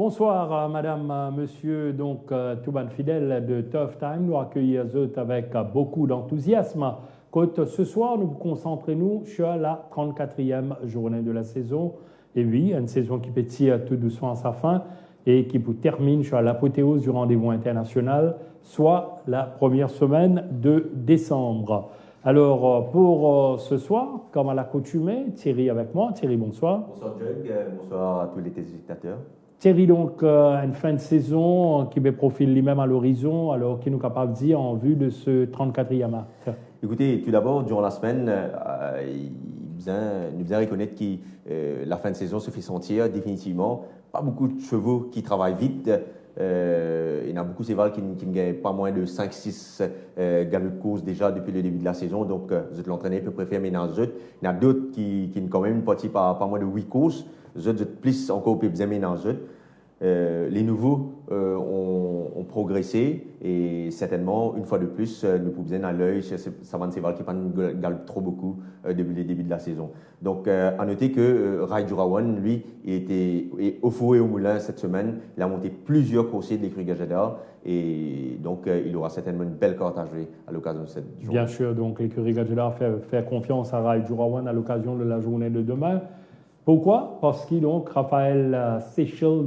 Bonsoir, madame, monsieur, donc tout ban fidèle de Tough Time. Nous accueillons avec beaucoup d'enthousiasme. Ce soir, nous concentrons sur la 34e journée de la saison. Et oui, une saison qui pétille tout doucement à sa fin et qui termine sur l'apothéose du rendez-vous international, soit la première semaine de décembre. Alors, pour ce soir, comme à l'accoutumée, Thierry avec moi. Thierry, bonsoir. Bonsoir, Jug. Bonsoir à tous les téléspectateurs. Thierry, donc, une fin de saison qui me profile lui-même à l'horizon, alors qui nous est capable de dire en vue de ce 34e acte. Écoutez, tout d'abord, durant la semaine, nous faisons reconnaître que la fin de saison se fait sentir définitivement. Pas beaucoup de chevaux qui travaillent vite. Il y en a beaucoup, c'est vrai, qui ne gagnent pas moins de 5-6 galops de course déjà depuis le début de la saison. Donc, vous êtes l'entraîneur peut préférer ménager. Il y en a d'autres qui ne quand même partent pas moins de 8 courses. Vous êtes plus encore plus bien ménager. Les nouveaux ont progressé et certainement, une fois de plus, nous pouvons à l'œil chez Savan Seval qui ne galope trop beaucoup depuis le début de la saison. Donc, à noter que Rai Jurawan, lui, il était au four et au moulin cette semaine. Il a monté plusieurs coursiers de l'écurie Gajadar et donc il aura certainement une belle carte à jouer à l'occasion de cette journée. Bien sûr, donc l'écurie Gajadar fait confiance à Rai Jurawan à l'occasion de la journée de demain. Pourquoi? Parce que donc Raphaël Seychelles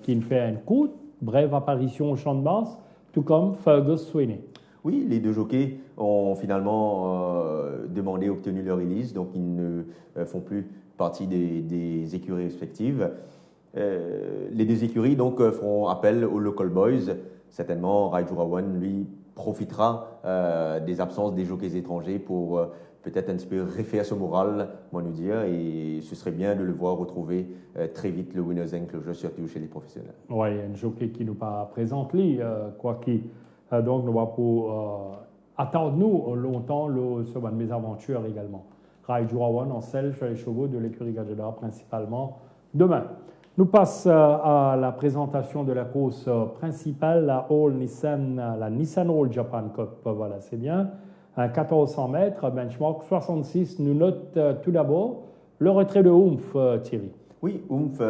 qui fait une courte, brève apparition au champ de base, tout comme Fergus Sweeney. Oui, les deux jockeys ont finalement demandé, obtenu leur release, donc ils ne font plus partie des écuries respectives. Les deux écuries donc feront appel aux local boys. Certainement, Rai Jurawan, lui, profitera des absences des jockeys étrangers pour peut-être un petit peu refaire ce moral, moi nous dire, et ce serait bien de le voir retrouver très vite le Winners Enclosure, surtout chez les professionnels. Oui, un jockey qui nous pas présente lui, quoi qu'il. Donc nous va pour attendre nous longtemps sur une mésaventure également. Rai Jurawan en selle sur les chevaux de l'écurie Gajadar principalement demain. Nous passons à la présentation de la course principale, la Nissan All Japan Cup. Voilà, c'est bien. À 1400 mètres, benchmark 66. Nous notons tout d'abord le retrait de Oomph, Thierry. Oui, Oomph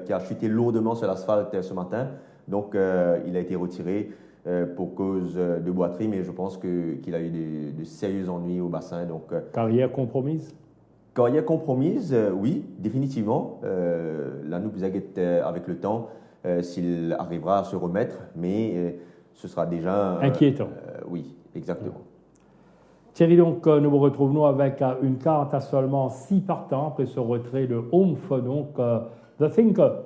qui a chuté lourdement sur l'asphalte ce matin. Donc, il a été retiré pour cause de boiterie, mais je pense qu'il a eu de sérieux ennuis au bassin. Donc, carrière compromise? Carrière compromise, oui, définitivement. Là, nous avec le temps s'il arrivera à se remettre, mais ce sera déjà... inquiétant. Oui, exactement. Thierry, donc, nous vous retrouvons avec une carte à seulement 6 partants après ce retrait de Oomph, donc The Thinker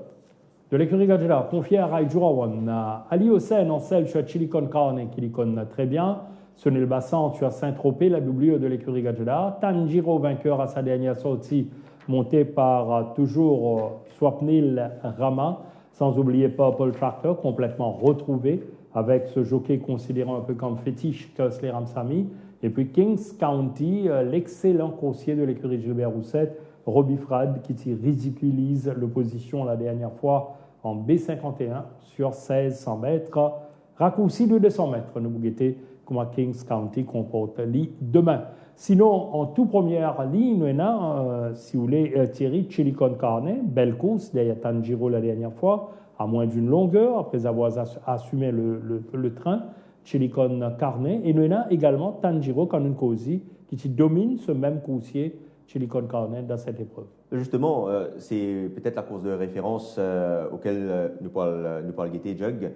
de l'écurie Gajadar, confié à Rai Jurawan. Ali Hossein en selle sur Chilicon Carne, qui l'icône très bien. Sonny Bassan sur Saint-Tropez, la doublure de l'écurie Gajadar. Tanjiro, vainqueur à sa dernière sortie, monté par toujours Swapnil Rama, sans oublier Purple Tractor, complètement retrouvé avec ce jockey considéré un peu comme fétiche Kersley Ramsamy. Et puis Kings County, l'excellent coursier de l'écurie Gilbert Rousset, Robbie Frad, qui ridiculise l'opposition la dernière fois en B51 sur 1600 mètres. Raccourci de 200 mètres, nous guettez comment Kings County comporte demain. Sinon, en toute première ligne, nous avons, si vous voulez, Thierry Chilicon Carne, belle course derrière Tanjiro la dernière fois, à moins d'une longueur, après avoir assumé le train. Chilicon Carne, et nous avons également Tanjiro Kanunkosi qui domine ce même coursier Chilicon Carne dans cette épreuve. Justement, c'est peut-être la course de référence auquel nous parle Guetter Jug.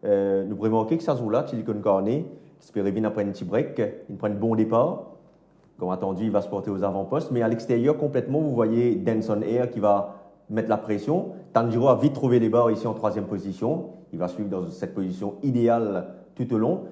Nous pourrions remarquer que ça joue là, Chilicon Carne, qui se peut après un petit break, il prend un bon départ. Comme attendu, il va se porter aux avant-postes, mais à l'extérieur, complètement, vous voyez Denson Air qui va mettre la pression. Tanjiro a vite trouvé les barres ici en 3e position. Il va suivre dans cette position idéale tout au long.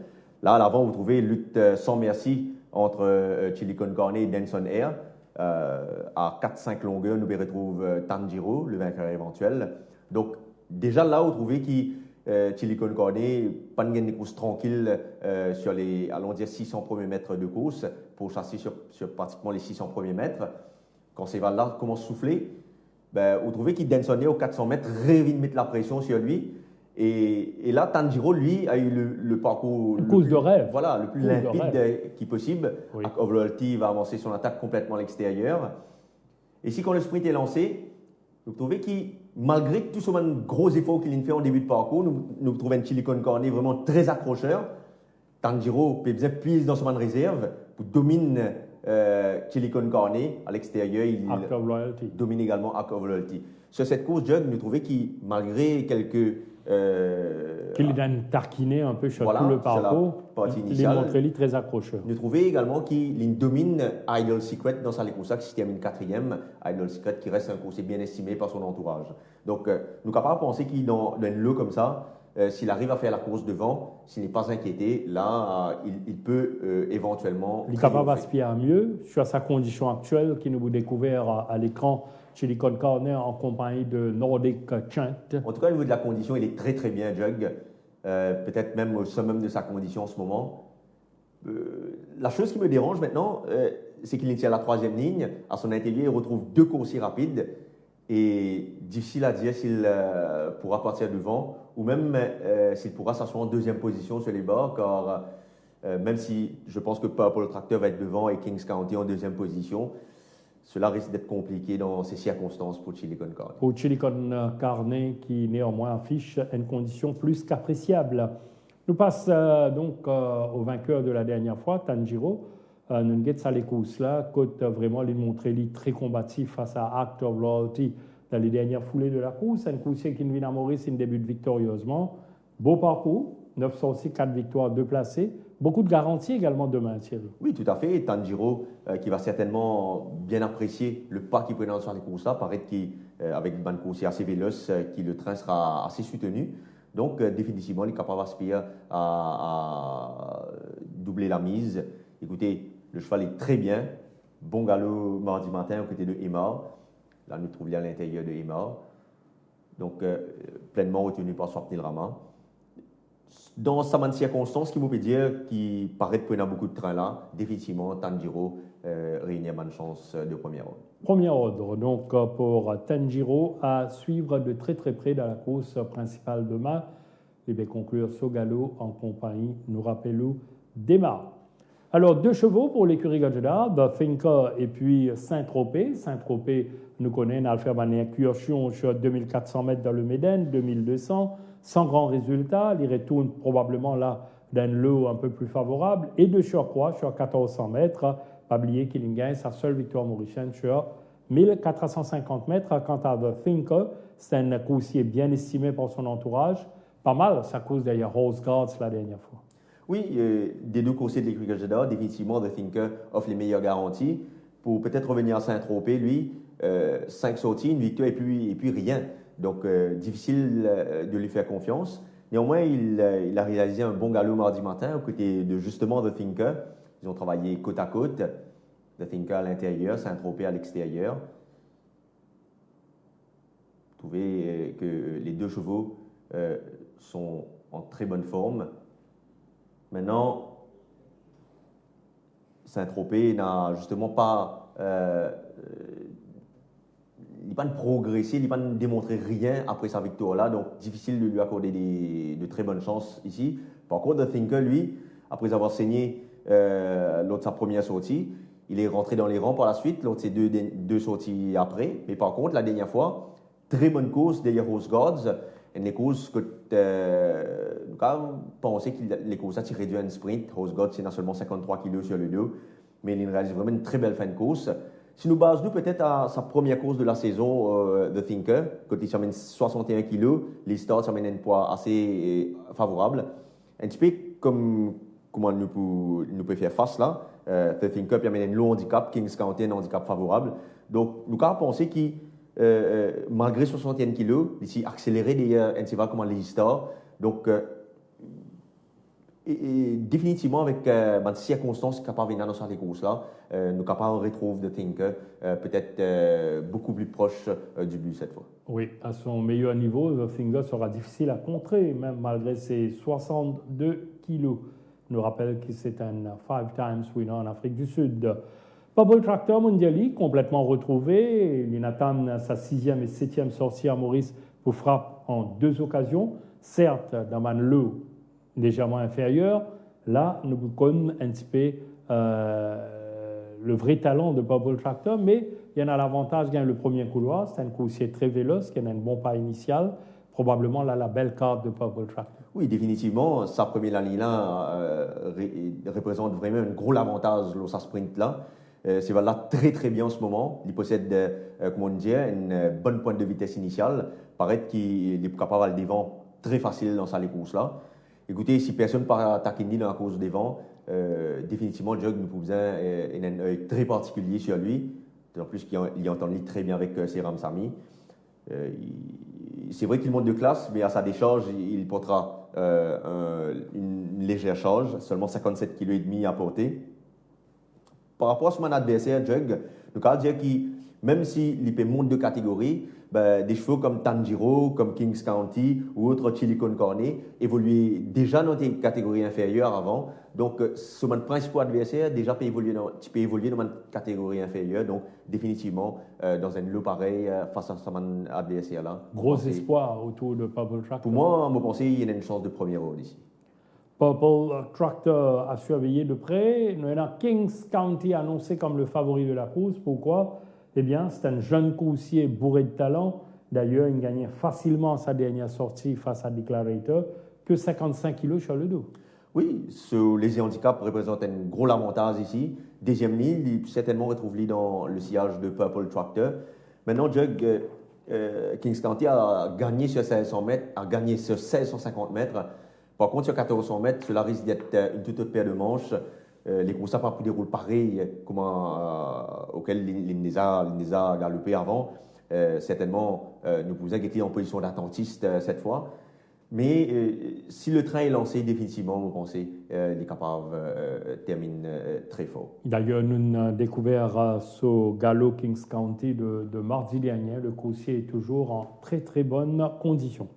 Là, à l'avant, vous trouvez lutte sans merci entre Chilicon Carne et Denson Air. À 4-5 longueurs, nous retrouve Tanjiro, le vainqueur éventuel. Donc, déjà là, vous trouvez que Chilicon Carne pas une course tranquille sur les, allons dire, 600 premiers mètres de course pour chasser sur pratiquement les 600 premiers mètres. Quand ces valles-là commencent à souffler, vous trouvez qu'il Denson Air aux 400 mètres rêve de mettre la pression sur lui. Et là, Tanjiro, lui, a eu le parcours le plus limpide qui possible. Oui. Overloyalty va avancer son attaque complètement à l'extérieur. Et si quand le sprint est lancé, vous trouvez qu'il malgré tout ce gros effort qu'il a fait en début de parcours, nous trouvons un Silicon Cornet vraiment très accrocheur. Tanjiro peut bien puiser dans son réserve pour dominer Silicon Cornet à l'extérieur. Il Act of Loyalty. domine également Act of Loyalty. Sur cette course, Jug, nous trouvons qu'il, malgré quelques... qu'il a tarquiné un peu sur voilà, tout le parcours. partie Il initiale. est montré lui très accrocheur. Nous trouvons également qu'il domine Idol Secret dans sa course qui termine 4e. Idol Secret qui reste un coursier bien estimé par son entourage. Donc, nous sommes capables de penser qu'il dans un lot comme ça, s'il arrive à faire la course devant, s'il n'est pas inquiété, là, il peut éventuellement... Il est capable d'aspirer à mieux sur sa condition actuelle qui nous vous découvert à l'écran chez Silicon Corner en compagnie de Nordic Chant. En tout cas, au niveau de la condition, il est très très bien, Jug. Peut-être même au summum de sa condition en ce moment. La chose qui me dérange maintenant, c'est qu'il est à la 3e ligne. À son intérieur, il retrouve 2 coursiers rapides. Et difficile à dire s'il pourra partir devant ou même s'il pourra s'asseoir en 2e position sur les bords, car même si je pense que Purple Tractor va être devant et Kings County en 2e position, cela risque d'être compliqué dans ces circonstances pour Silicon Cornet. Pour Silicon Cornet, qui néanmoins affiche une condition plus qu'appréciable. Nous passons donc au vainqueur de la dernière fois, Tanjiro. Nous avons les courses là, côte vraiment les montrer très combatif face à Act of Loyalty dans les dernières foulées de la course. Un coursier qui vient à Maurice, il débute victorieusement. Beau parcours, 9 sorties, 4 victoires, 2 placés. Beaucoup de garanties également demain, Thierry. Oui, tout à fait. Tanjiro, qui va certainement bien apprécier le pas qu'il prend sur les courses là, paraît qu'avec une coursier assez véloce, que le train sera assez soutenu. Donc, définitivement, il est capable d'aspirer à doubler la mise. Écoutez, le cheval est très bien. Bon galop mardi matin aux côtés de Emma. Là, nous trouvons à l'intérieur de Emma. Donc, pleinement retenu par Swapnil Rama. Dans sa circonstance, qui vous peut dire qu'il paraît de prendre beaucoup de trains là, définitivement, Tanjiro réunit une bonne chance de premier ordre. Premier ordre, donc pour Tanjiro, à suivre de très très près dans la course principale demain. Et bien conclure Sogalo en compagnie, nous rappelons, d'Emma. Alors, 2 chevaux pour l'écurie Gajada, Finca et puis Saint-Tropez. Saint-Tropez nous connaît, a fait une incursion sur 2400 mètres dans le Méden, 2200, sans grand résultat. Il retourne probablement là d'un lot un peu plus favorable. Et de surcroît, sur 1400 mètres, pas oublier qu'il gagne sa seule victoire mauricienne sur 1450 mètres. Quant à Finca, c'est un coursier bien estimé par son entourage. Pas mal, ça cause d'ailleurs Rose Guards la dernière fois. Oui, des 2 coursiers de l'écurie Gajada, définitivement, The Thinker offre les meilleures garanties. Pour peut-être revenir à Saint-Tropez, lui, 5 sorties, une victoire et puis rien. Donc, difficile de lui faire confiance. Néanmoins, il a réalisé un bon galop mardi matin aux côtés de justement The Thinker. Ils ont travaillé côte à côte. The Thinker à l'intérieur, Saint-Tropez à l'extérieur. Vous trouvez que les 2 chevaux sont en très bonne forme. Maintenant, Saint-Tropez n'a justement pas... il n'a pas progressé, il n'a pas démontré rien après sa victoire-là, donc difficile de lui accorder de très bonnes chances ici. Par contre, The Thinker, lui, après avoir saigné lors de sa première sortie, il est rentré dans les rangs par la suite, lors de ses 2 sorties après. Mais par contre, la dernière fois, très bonne course derrière Rose Guards. Et les courses que nous pensons que les courses tirent réduit un sprint. Rose Guards, c'est seulement 53 kg sur le dos, mais il réalise vraiment une très belle fin de course. Si nous basons peut-être à sa première course de la saison, The Thinker, quand il s'amène 61 kg, les starts s'amènent un poids assez favorable. Un petit peu comme comment nous pouvons faire face là. The Thinker amène un low handicap, Kings County un handicap favorable. Donc, nous avons pensé qu'il malgré 61 kg, ici accéléré des comme les stars. Donc, et définitivement, avec des circonstances capables de dans ces courses-là, nous capables de retrouver The Thinker peut-être beaucoup plus proche du but cette fois. Oui, à son meilleur niveau, The Thinker sera difficile à contrer, même malgré ses 62 kilos. Je nous rappelle que c'est un 5 times winner en Afrique du Sud. Purple Tractor Mondiali, complètement retrouvé. Il attend sa 6e et 7e sortie à Maurice pour frappe en 2 occasions. Certes, dans un lot légèrement inférieur. Là, nous connaissons un petit peu le vrai talent de Purple Tractor, mais il y en a l'avantage, il y a le premier couloir, c'est un coursier très véloce, qui a un bon pas initial, probablement là, la belle carte de Purple Tractor. Oui, définitivement, sa première ligne-là représente vraiment un gros avantage dans sa sprint-là. C'est là très très bien en ce moment. Il possède, comment on dit, une bonne pointe de vitesse initiale. Paraît qu'il est capable d'aller devant très facile dans sa course-là. Écoutez, si personne ne peut attaquer ni dans la course devant, définitivement, Jug nous pouvait un œil très particulier sur lui. En plus, il entend très bien avec Seram Sami. C'est vrai qu'il monte de classe, mais à sa décharge, il portera une légère charge, seulement 57,5 kg à porter. Par rapport à son adversaire, Jug, nous pouvons dire que même s'il peut monter de catégorie, des chevaux comme Tanjiro, comme Kings County ou autres Silicon Cornet évoluaient déjà dans des catégories inférieures avant. Donc, son principal adversaire déjà peut évoluer dans une catégorie inférieure. Donc, définitivement, dans un lot pareil, face à son adversaire-là. Gros espoir autour de Purple Tractor. Pour moi, je pense qu'il y a une chance de premier rôle ici. Purple Tractor a surveillé de près. Nous avons Kings County annoncé comme le favori de la course. Pourquoi? Eh bien, c'est un jeune coursier bourré de talent. D'ailleurs, il gagnait facilement sa dernière sortie face à Declarator, que 55 kg sur le dos. Oui, ce léger handicap représente un gros avantage ici. Deuxième ligne, il certainement retrouve dans le sillage de Purple Tractor. Maintenant, Jug, Kings County a gagné sur 1600 mètres, a gagné sur 1650 mètres. Par contre, sur 1400 mètres, cela risque d'être une toute autre paire de manches. Les courses n'ont pas pu dérouler pareil auxquels les a galopé avant. Certainement, nous pouvons être en position d'attentiste cette fois. Mais si le train est lancé définitivement, vous pensez, les capables terminent très fort. D'ailleurs, nous avons découvert ce galop Kings County de mardi dernier. Le coursier est toujours en très très bonne condition.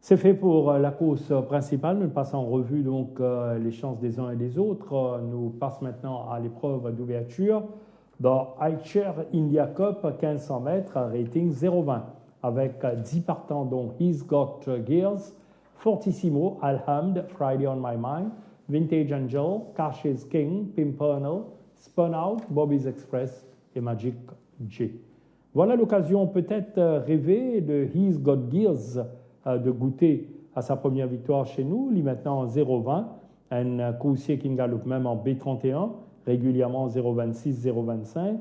C'est fait pour la course principale. Nous passons en revue donc les chances des uns et des autres. Nous passons maintenant à l'épreuve d'ouverture dans iChair India Cup 1500 mètres, rating 0,20. Avec 10 partants dont He's Got Gears, Fortissimo, Alhamd, Friday on My Mind, Vintage Angel, Cash is King, Pimpernel, Spun Out, Bobby's Express et Magic J. Voilà l'occasion peut-être rêvée de He's Got Gears de goûter à sa première victoire chez nous. Il est maintenant en 0,20, un coursier qui galope même en B31, régulièrement 0,26, 0,25.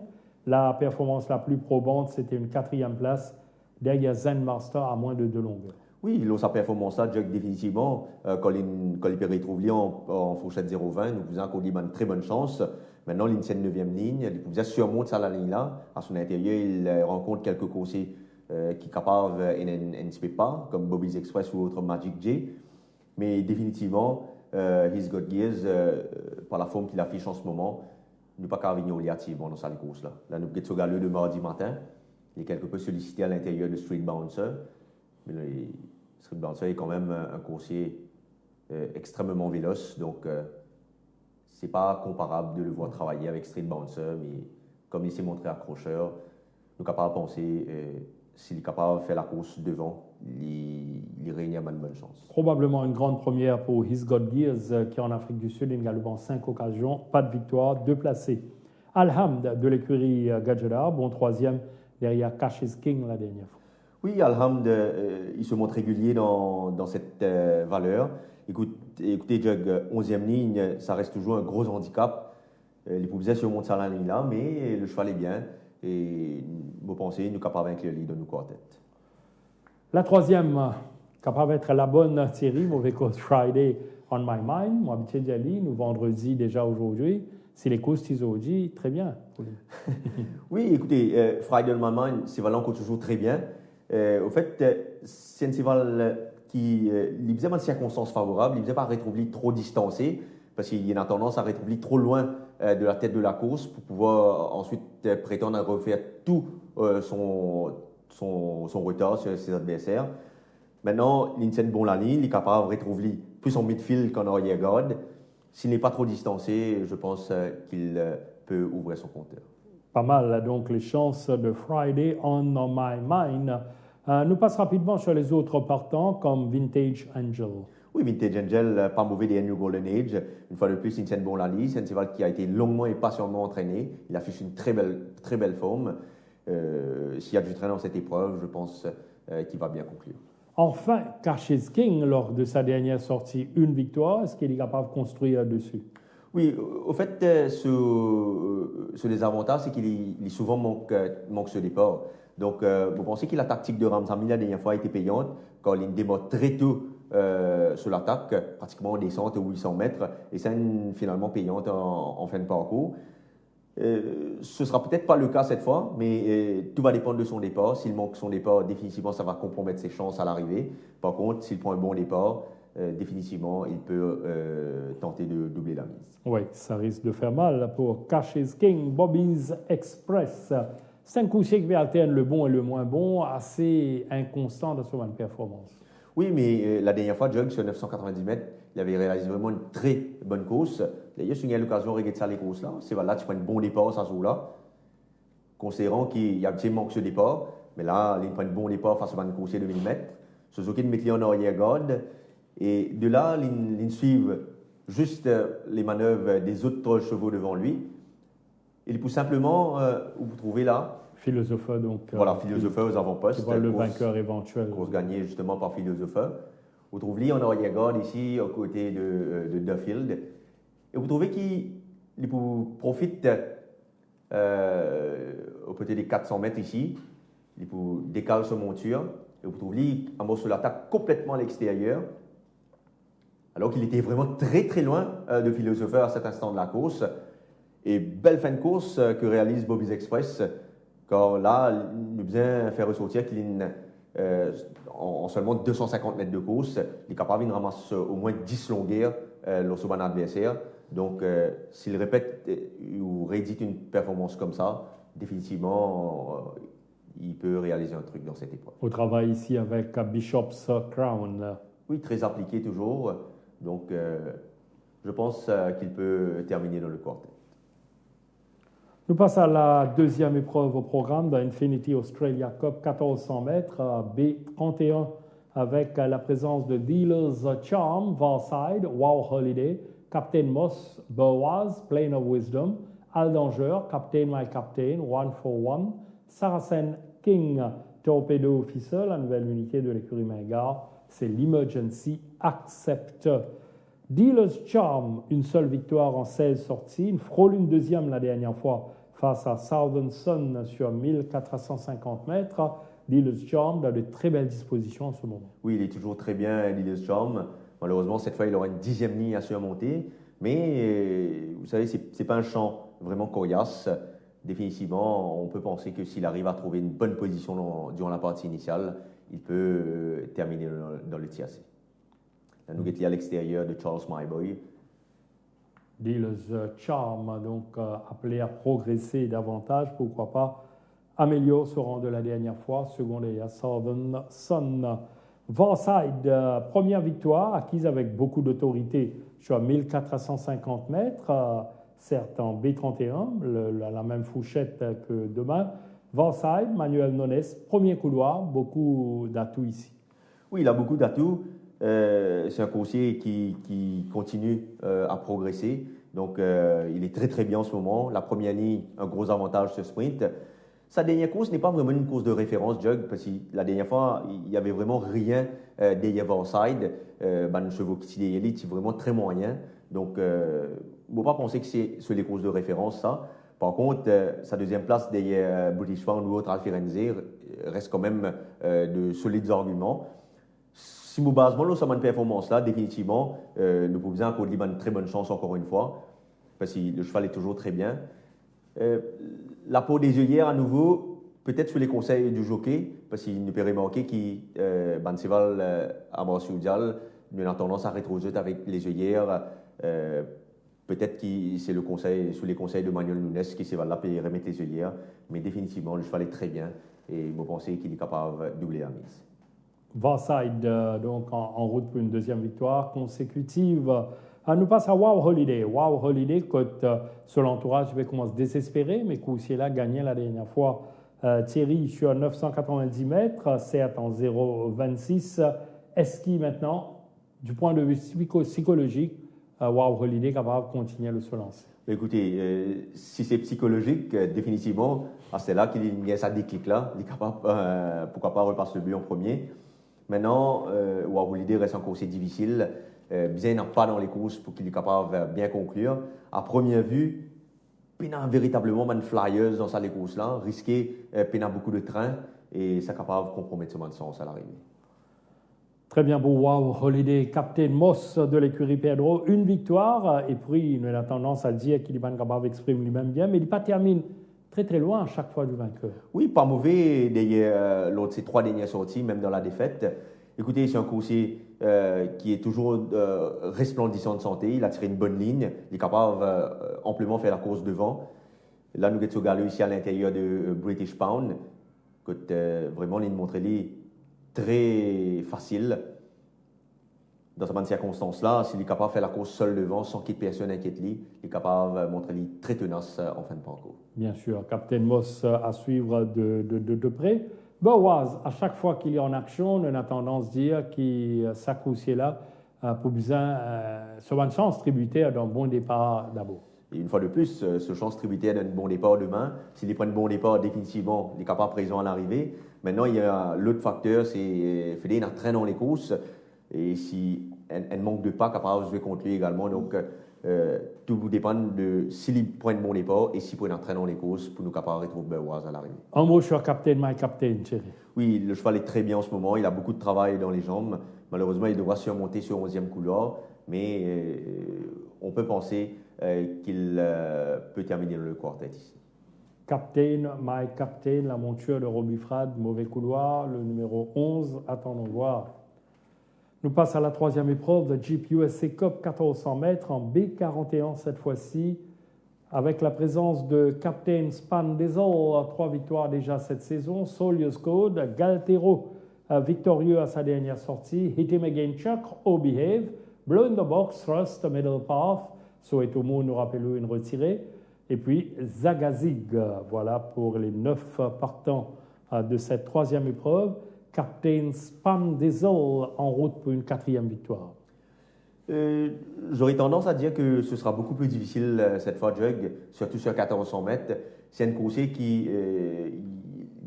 La performance la plus probante, c'était une 4e place derrière Zen Master à moins de 2 longueurs. Oui, il a sa performance-là, Jug, définitivement. Quand il peut retrouver en fourchette 0,20, nous vous avons une très bonne chance. Maintenant, il est 9e ligne. Il peut surmonter ça la ligne-là. À son intérieur, il rencontre quelques coursiers qui sont capables un petit peu pas, comme Bobby's Express ou autre Magic J. Mais définitivement, He's Got Gears, par la forme qu'il affiche en ce moment, nous pas qu'à venir activement dans cette course-là. Là, nous avons ce galop de mardi matin. Il est quelque peu sollicité à l'intérieur de Street Bouncer. Mais le Street Bouncer est quand même un coursier extrêmement véloce. Donc, ce n'est pas comparable de le voir travailler avec Street Bouncer. Mais comme il s'est montré accrocheur, nous sommes capables de penser s'il est capable de faire la course devant, il réunit une bonne chance. Probablement une grande première pour He's Got Gears, qui est en Afrique du Sud, il galope en 5 occasions, pas de victoire, 2 placés. Alhamd de l'écurie Gadjara, bon 3e derrière Cash is King la dernière fois. Oui, Alhamd, il se montre régulier dans cette valeur. Écoutez, Jug, 11e ligne, ça reste toujours un gros handicap. Les pouvaient surmonter ça la ligne là, mais le cheval est bien. Et vous pensez, nous sommes capables avec le lead de nos quartettes. La 3e, capable d'être la bonne série, mauvais cause Friday on My Mind. Moi, habitué d'y aller, nous vendredi déjà aujourd'hui. Si les courses Tizoji, très bien. Oui, écoutez, Friday on My Mind, c'est vraiment toujours très bien. Au fait, c'est un cheval qui il faisait dans des circonstances favorables, il ne faisait pas retrouver trop distancé, parce qu'il a tendance à retrouver trop loin de la tête de la course pour pouvoir ensuite prétendre à refaire tout son retard sur ses adversaires. Maintenant, il tient bon la ligne, il est capable de retrouver plus en midfield qu'en arrière-garde. S'il n'est pas trop distancé, je pense qu'il peut ouvrir son compteur. Pas mal, donc, les chances de Friday on My Mind. Nous passons rapidement sur les autres partants, comme Vintage Angel. Oui, Vintage Angel, pas mauvais des New Golden Age. Une fois de plus, il tient bon la liste. C'est un cheval qui a été longuement et patiemment entraîné. Il affiche une très belle forme. S'il y a du train dans cette épreuve, je pense qu'il va bien conclure. Enfin, Cassius King, lors de sa dernière sortie, une victoire. Est-ce qu'il est capable de construire dessus? Oui, au fait, ce désavantage, c'est qu'il souvent manque ce départ. Donc, vous pensez que la tactique de Ramsamy la dernière fois a été payante quand il démarre très tôt sur l'attaque, pratiquement en descente 800 mètres, et c'est finalement payante en fin de parcours. Ce sera peut-être pas le cas cette fois, mais tout va dépendre de son départ. S'il manque son départ, définitivement, ça va compromettre ses chances à l'arrivée. Par contre, s'il prend un bon départ, définitivement, il peut tenter de doubler la mise. Oui, ça risque de faire mal pour Cassius King, Bobby's Express. C'est un coursier qui alterne le bon et le moins bon, assez inconstant dans son performance. Oui, mais la dernière fois, Jug, sur 990 mètres, il avait réalisé vraiment une très bonne course. D'ailleurs, si il y a l'occasion de regarder ça, les courses là, c'est là, tu prends un bon départ, ça se là, considérant qu'il y a un petit manque ce départ, mais là, il prend un bon départ face à un coursier de 1000 mètres. Suzuki de mettre en arrière-garde, et de là, ils suivent juste les manœuvres des autres chevaux devant lui. Il pousse simplement, où vous trouvez là. Philosopheur, donc. Voilà, Philosopheur aux avant-postes. C'est le vainqueur éventuel. Course gagnée justement par Philosopheur. Vous trouvez en arrière-garde ici, aux côtés de Duffield. Et vous trouvez qu'il profite au côté des 400 mètres ici. Il décale sa monture. Et vous trouvez un morceau l'attaque complètement à l'extérieur. Alors qu'il était vraiment très très loin de Philosopheur à cet instant de la course. Et belle fin de course que réalise Bobby's Express. Car là, il a besoin de faire ressortir qu'il en seulement 250 mètres de course, il est capable de ramasser au moins 10 longueurs lorsqu'il a un adversaire. Donc, s'il répète ou réédite une performance comme ça, définitivement, il peut réaliser un truc dans cette épreuve. Au travail ici avec Bishop's Crown. Oui, très appliqué toujours. Donc, je pense qu'il peut terminer dans le quartet. Nous passons à la deuxième épreuve au programme de Infinity Australia Cup 1400 mètres B31 avec la présence de Dealer's Charm, Varside, Wow Holiday, Captain Moss, Boaz, Plane of Wisdom, Aldanger, Captain My Captain, One for One, Saracen King, Torpedo Officer, la nouvelle unité de l'écurie Mingard, c'est l'Emergency Accept. Dealer's Charm, une seule victoire en 16 sorties, il frôle une deuxième la dernière fois face à Southern Sun sur 1450 mètres. Dealer's Charm a de très belles dispositions en ce moment. Oui, il est toujours très bien, Dealer's Charm. Malheureusement, cette fois, il aura une 10e ligne à surmonter. Mais vous savez, ce n'est pas un champ vraiment coriace. Définitivement, on peut penser que s'il arrive à trouver une bonne position durant la partie initiale, il peut terminer dans le TAC. La nougat à l'extérieur de Charles Myboy. Dealer's Charm, donc appelé à progresser davantage, pourquoi pas améliore ce rang de la dernière fois, secondé à Southern Sun. Varside, première victoire acquise avec beaucoup d'autorité sur 1450 mètres, certes en B31, la même fourchette que demain. Varside, Manuel Nones, premier couloir, beaucoup d'atouts ici. Oui, il a beaucoup d'atouts. C'est un coursier qui continue à progresser. Donc, il est très, très bien en ce moment. La première ligne, un gros avantage sur sprint. Sa dernière course n'est pas vraiment une course de référence, Jug, parce que la dernière fois, il n'y avait vraiment rien derrière Varside. Le chevaux qui est élite, c'est vraiment très moyen. Donc, il ne faut pas penser que c'est sur les courses de référence, ça. Par contre, sa deuxième place derrière British Found ou autre Alfirenze reste quand même de solides arguments. Si nous basons sur cette performance-là, définitivement, nous pouvons accorder une très bonne chance encore une fois, parce que le cheval est toujours très bien. La peau des œillères, à nouveau, peut-être sur les conseils du jockey, parce qu'il nous peut remarquer que Banseval à Marsudial, nous avons tendance à rétrojeter avec les œillères. Peut-être que c'est sous les conseils de Manuel Nunes qui s'est là pour remettre les œillères, mais définitivement, le cheval est très bien et vous pensez qu'il est capable de doubler la mise. Varside, donc en route pour une deuxième victoire consécutive. Nous passe à Wow Holiday. Wow Holiday, côte sur l'entourage, je vais commencer à désespérer, mais Coursier-là gagnait la dernière fois. Thierry sur 990 mètres, certes en 0,26. Est-ce qu'il maintenant du point de vue psychologique, Wow Holiday est capable de continuer à se lancer. Écoutez, si c'est psychologique, définitivement, c'est là qu'il y a sa déclic-là. Il est capable, pourquoi pas, repasser le but en premier. Maintenant, Wow Holiday reste encore assez difficile. Bien n'a pas dans les courses pour qu'il est capable de bien conclure. À première vue, Pena véritablement une flyers dans les courses-là, risqué, Pena beaucoup de trains et ça capable de compromettre son sens à l'arrivée. Très bien pour Wow Holiday, Captain Moss de l'écurie Pedro, une victoire, et puis il a tendance à dire qu'il n'est pas capable d'exprimer lui-même bien, mais il n'est pas terminé très très loin à chaque fois du vainqueur. Oui, pas mauvais lors de ses 3 dernières sorties, même dans la défaite. Écoutez, c'est un coursier qui est toujours resplendissant de santé, il a tiré une bonne ligne, il est capable amplement faire la course devant. Là, nous sommes regardés ici à l'intérieur de British Pound, vraiment il montre très facile. Dans cette circonstance-là, s'il est capable de faire la course seul devant, sans qu'il personne inquiète lui, il est capable de montrer lui très tenace en fin de parcours. Bien sûr, Captain Moss à suivre de près. Boaz, à chaque fois qu'il est en action, on a tendance à dire que sa coursier-là pour besoin sur une chance tributaire d'un bon départ d'abord. Et une fois de plus, ce chance tributaire d'un bon départ demain, s'il prend un bon départ, définitivement, il est capable présent à l'arrivée. Maintenant, il y a l'autre facteur, c'est Fédé a train dans les courses. Et si elle manque de pas, capable de jouer contre lui également. Donc, tout dépend de s'il prend un bon départ et s'il prend un train dans les courses pour nous capables de retrouver Boaz à l'arrivée. Un mot sur Captain, my Captain, Thierry. Oui, le cheval est très bien en ce moment. Il a beaucoup de travail dans les jambes. Malheureusement, il devra surmonter sur le 11e couloir. Mais on peut penser qu'il peut terminer le quartet ici. Captain, my Captain, la monture de Robbie Frad, mauvais couloir, le numéro 11, attendons voir. Nous passons à la 3e épreuve de Jeep USA Cup 1400 mètres en B41 cette fois-ci, avec la présence de Captain Span Diesel, 3 victoires déjà cette saison, Solius Code, Galtero, victorieux à sa dernière sortie, Hit Him Again Chuck, Oh Behave, Blow in the Box, Thrust, Middle Path, Soetomo, nous rappelons une retirée, et puis Zagazig, voilà pour les 9 partants de cette 3e épreuve. Captain Span Diesel en route pour une 4e victoire. J'aurais tendance à dire que ce sera beaucoup plus difficile cette fois, Jug, surtout sur 1400 mètres. C'est une course qui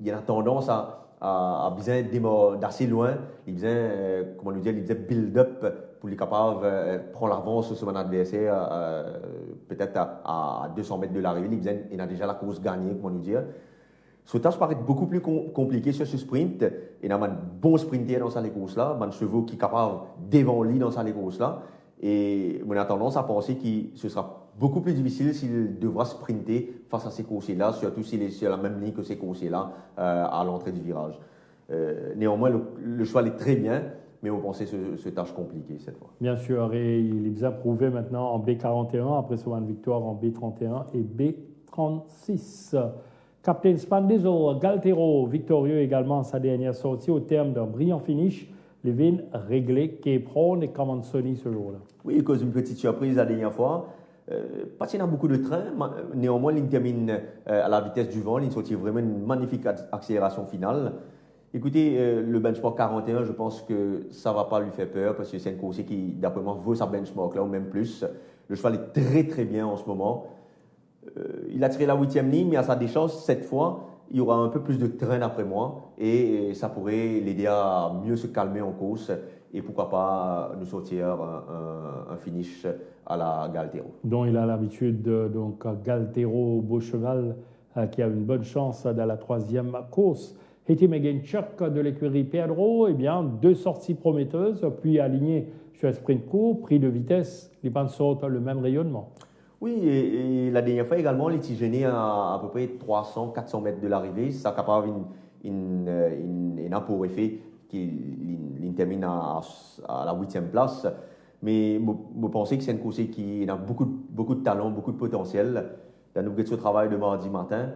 il a tendance à besoin d'assez loin. Il a besoin, comment nous dire, il a besoin build-up pour être capable de prendre l'avance sur son adversaire, peut-être à 200 mètres de l'arrivée. Il a déjà la course gagnée, comment nous dire. Ce tâche paraît beaucoup plus compliqué sur ce sprint. Il y a un bon sprinter dans cette course-là, un chevaux qui est capable devant lui dans cette course-là. Et on a tendance à penser que ce sera beaucoup plus difficile s'il devra sprinter face à ces coursiers-là, surtout s'il est sur la même ligne que ces coursiers-là à l'entrée du virage. Néanmoins, le cheval est très bien, mais on pensait ce tâche compliquée cette fois. Bien sûr, et il est bien prouvé maintenant en B41, après son victoire en B31 et B36. Captain Span Diesel, Galtero, victorieux également à sa dernière sortie au terme d'un brillant finish. Les vignes réglées, Cape Horn et Comansoni ce jour-là. Oui, à cause d'une petite surprise la dernière fois. Pas qu'il y a beaucoup de trains, néanmoins, il termine à la vitesse du vent. Il sortit vraiment une magnifique accélération finale. Écoutez, le benchmark 41, je pense que ça ne va pas lui faire peur parce que c'est une course qui, d'après moi, vaut sa benchmark là ou même plus. Le cheval est très très bien en ce moment. Il a tiré la 8e ligne, mais à sa décharge, cette fois, il y aura un peu plus de train d'après moi et ça pourrait l'aider à mieux se calmer en course et pourquoi pas nous sortir un finish à la Galtero. Dont il a l'habitude, donc Galtero, beau cheval, qui a une bonne chance dans la 3e course. Hit Him Again Chuck de l'écurie Pedro, eh bien, 2 sorties prometteuses, puis aligné sur un sprint court, pris de vitesse, les pannes sortent le même rayonnement. Oui, et la dernière fois également, il était gêné à peu près 300-400 mètres de l'arrivée. Ça capable un pour effet qu'il termine à la 8e place. Mais je pense que c'est une course qui a beaucoup de talent, beaucoup de potentiel. Il y a ce travail de mardi matin,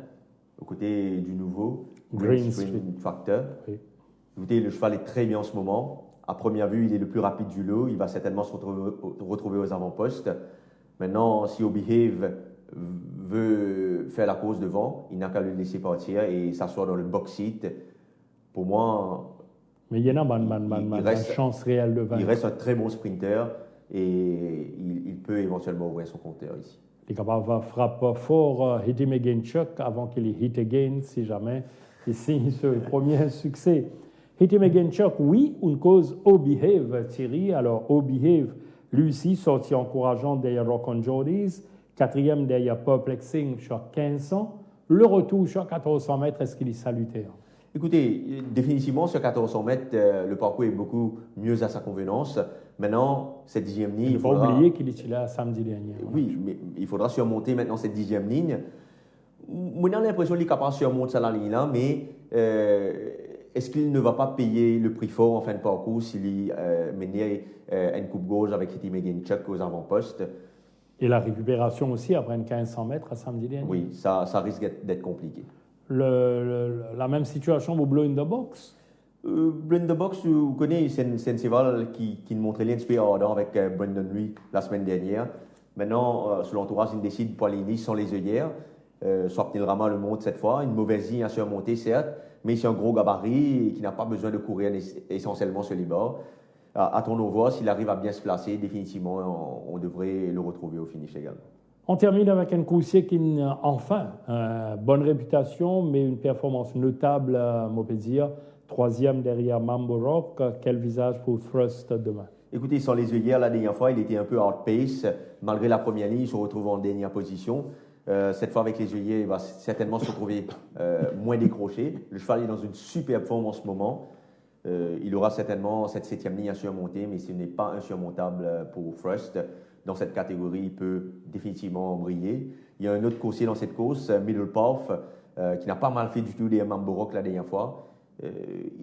aux côtés du nouveau Green Sprint Factor. Oui. Écoutez, le cheval est très bien en ce moment. À première vue, il est le plus rapide du lot. Il va certainement se retrouver aux avant-postes. Maintenant, si Behave veut faire la course devant, il n'a qu'à le laisser partir et s'asseoir dans le box seat. Pour moi, Mais il y en a Il reste- une chance réelle de Il vaincre. reste un très bon sprinter et il peut éventuellement ouvrir son compteur ici. Il est capable de frapper fort Hit Him Again Chuck avant qu'il ait hit again, si jamais il signe ce premier succès. Hit Him Again Chuck, oui, une cause au Behave, Thierry. Alors, au Behave, lui aussi, sorti encourageant derrière Rock on Jordies, quatrième derrière Perplexing sur 1500. Le retour sur 1400 mètres, est-ce qu'il est salutaire? Écoutez, définitivement, sur 1400 mètres, le parcours est beaucoup mieux à sa convenance. Maintenant, cette 10e ligne, Il ne faut pas oublier qu'il était là samedi dernier. Oui, mais il faudra surmonter maintenant cette 10e ligne. Moi, j'ai l'impression qu'il est capable de surmonter la ligne-là, mais est-ce qu'il ne va pas payer le prix fort en fin de parcours s'il menait une coupe gauche avec Hitty Megan-Chuck aux avant-postes? Et la récupération aussi après une 1500 mètres à samedi dernier. Oui, ça risque d'être compliqué. La même situation au Blow in the Box? Blend the Box, vous connaissez, c'est un cheval qui montrait l'inspiration ardent avec Brendan Lee la semaine dernière. Maintenant, sur l'entourage, il décide pour aller sans les œillères. Swapnil Rama le monte cette fois. Une mauvaise ligne à surmonter, certes, mais c'est un gros gabarit et qui n'a pas besoin de courir essentiellement sur les bords. Attendons voir s'il arrive à bien se placer. Définitivement, on devrait le retrouver au finish également. On termine avec un coursier qui a enfin bonne réputation, mais une performance notable, on peut dire. Troisième derrière Mambo Rock. Quel visage pour Thrust demain? Écoutez, sans les œillères, la dernière fois, il était un peu hard pace. Malgré la première ligne, il se retrouve en dernière position. Cette fois, avec les œillères, il va certainement se retrouver moins décroché. Le cheval est dans une superbe forme en ce moment. Il aura certainement cette 7e ligne à surmonter, mais ce n'est pas insurmontable pour Thrust. Dans cette catégorie, il peut définitivement briller. Il y a un autre coursier dans cette course, Middle Path, qui n'a pas mal fait du tout des Mambo Rock la dernière fois.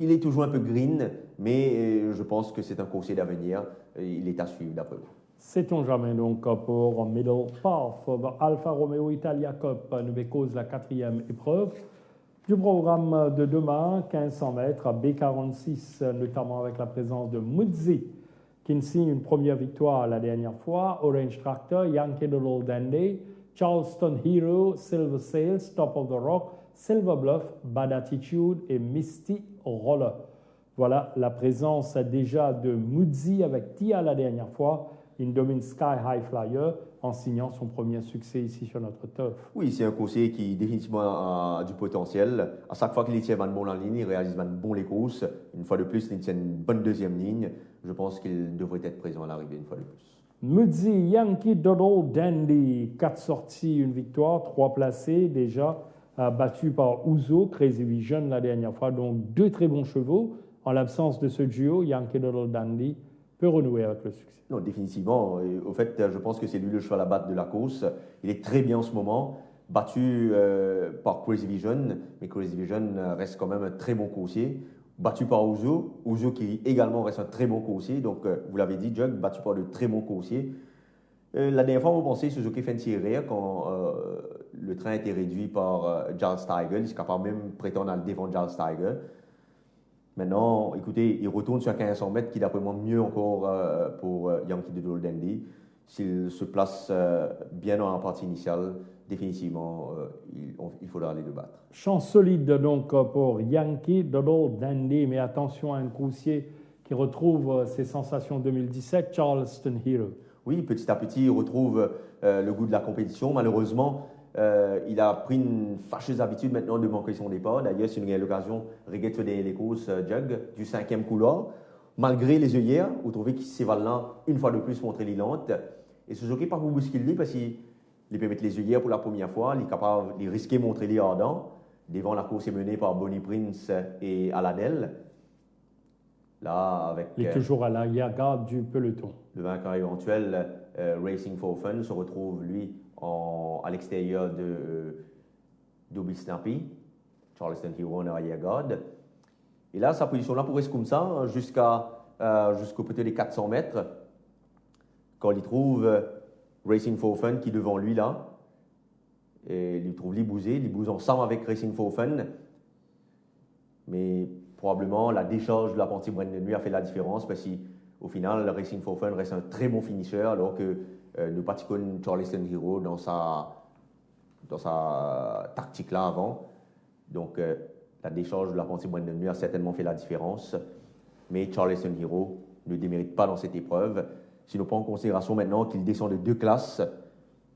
Il est toujours un peu green, mais je pense que c'est un coursier d'avenir. Il est à suivre d'après moi. Sait-on jamais donc pour Middle Path, Alfa Romeo Italia Cup, nous cause la 4e épreuve du programme de demain, 1500 mètres, B46, notamment avec la présence de Muzzi, qui signe une première victoire la dernière fois, Orange Tractor, Yankee Doodle Dandy, Charleston Hero, Silver Sails, Top of the Rock, Silver Bluff, Bad Attitude et Misty Roller. Voilà la présence déjà de Muzzi avec Tia la dernière fois. Il domine Sky High Flyer en signant son premier succès ici sur notre turf. Oui, c'est un coursier qui définitivement a du potentiel. À chaque fois qu'il tient bon en ligne, il réalise bon les courses. Une fois de plus, il tient une bonne deuxième ligne. Je pense qu'il devrait être présent à l'arrivée une fois de plus. Muzzi, Yankee Doodle Dandy, 4 sorties, une victoire, 3 placés déjà, battu par Ouzo, Crazy Vision la dernière fois. Donc 2 très bons chevaux. En l'absence de ce duo, Yankee Doodle Dandy peut renouer avec le succès. Non, définitivement. Et au fait, je pense que c'est lui le cheval à battre de la course. Il est très bien en ce moment, battu par Crazy Vision, mais Crazy Vision reste quand même un très bon coursier. Battu par Ouzo, Ouzo qui également reste un très bon coursier. Donc, vous l'avez dit, Jug, battu par de très bons coursiers. La dernière fois, on pensait Suzuki Fancy Rare quand le train a été réduit par Giles Tiger. Il est capable même de prétendre à le défendre Giles Tiger. Maintenant, écoutez, il retourne sur 1500 mètres, qui est d'après moi mieux encore pour Yankee Doodle Dandy. S'il se place bien dans la partie initiale, définitivement, il faudra aller le battre. Chance solide donc pour Yankee Doodle Dandy, mais attention à un coursier qui retrouve ses sensations 2017, Charleston Hero. Oui, petit à petit, il retrouve le goût de la compétition. Malheureusement, il a pris une fâcheuse habitude maintenant de manquer son départ. D'ailleurs, c'est une occasion de faire les courses Jug du 5e couloir. Malgré les œillères, vous trouvez qu'il s'est là une fois de plus montré l'élante. Et ce jockey pas vous bousculer parce qu'il peut mettre les œillères pour la première fois. Il est capable de risquer montrer les ardents. Devant, la course est menée par Bonnie Prince et Aladel. Là, avec, il est toujours à l'arrière-garde du peloton. Le vainqueur éventuel, Racing for Fun, se retrouve, lui, à l'extérieur d'Obi Snappy. Charleston Hero en arrière-garde. Et là, sa position là pourrait être comme ça, jusqu'au peut-être des 400 mètres. Quand il trouve Racing for Fun qui est devant lui là, et il trouve Libouze ensemble avec Racing for Fun. Mais probablement, la décharge de l'apprenti Brendan Lee a fait la différence parce qu'au final, le Racing for Fun reste un très bon finisher alors que nous pratiquons Charleston Hero dans sa tactique là avant. Donc, la décharge de l'apprenti Brendan Lee a certainement fait la différence. mais Charleston Hero ne démérite pas dans cette épreuve. Si nous prenons en considération maintenant qu'il descend de 2 classes,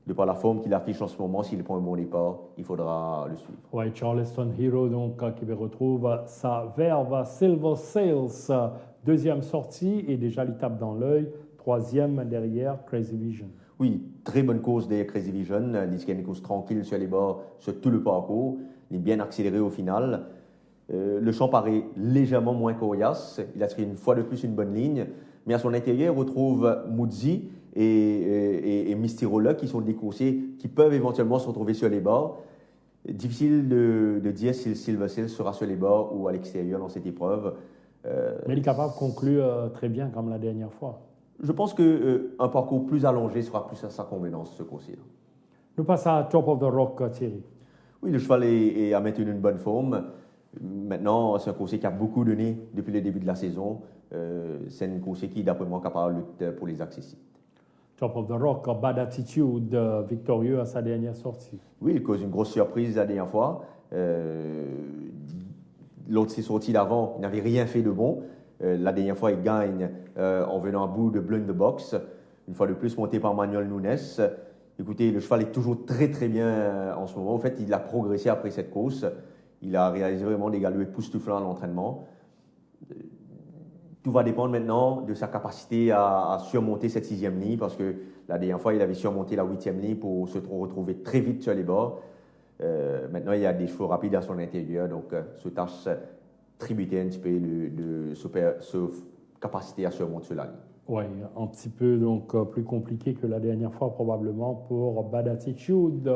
de par la forme qu'il affiche en ce moment, s'il prend un bon départ, il faudra le suivre. Oui, Charleston Hero, donc, qui retrouve sa verve Silver Sails, deuxième sortie et déjà l'étape dans l'œil, troisième derrière Crazy Vision. Oui, très bonne course derrière Crazy Vision. Il y a une course tranquille sur les bords, sur tout le parcours. Il est bien accéléré au final. Le champ paraît légèrement moins coriace. Il a tiré une fois de plus une bonne ligne. Mais à son intérieur, on retrouve Moodzi et Mystirola qui sont des coursiers qui peuvent éventuellement se retrouver sur les bords. Difficile de dire si Silver Sails sera sur les bords ou à l'extérieur dans cette épreuve. Mais il est capable de conclure très bien comme la dernière fois. Je pense qu'un parcours plus allongé sera plus à sa convenance, ce coursier-là. Nous passons à Top of the Rock, Thierry. Oui, le cheval est à maintenir une bonne forme. Maintenant, c'est un coursier qui a beaucoup donné depuis le début de la saison. C'est un coursier qui, d'après moi, est capable de lutter pour les accessibles. Top of the Rock, Bad Attitude, victorieux à sa dernière sortie. Oui, il cause une grosse surprise la dernière fois. L'autre s'est sorti d'avant, il n'avait rien fait de bon. La dernière fois, il gagne en venant à bout de Blue in the Box. Une fois de plus, monté par Manuel Nunes. Écoutez, le cheval est toujours très très bien en ce moment. En fait, il a progressé après cette course. Il a réalisé vraiment des galopes époustouflants à l'entraînement. Tout va dépendre maintenant de sa capacité à surmonter cette 6e ligne, parce que la dernière fois, il avait surmonté la 8e ligne pour se retrouver très vite sur les bords. Maintenant, il y a des chevaux rapides à son intérieur, donc ce tâche tributer un petit peu de sa capacité à surmonter sur la ligne. Oui, un petit peu donc plus compliqué que la dernière fois probablement pour Bad Attitude.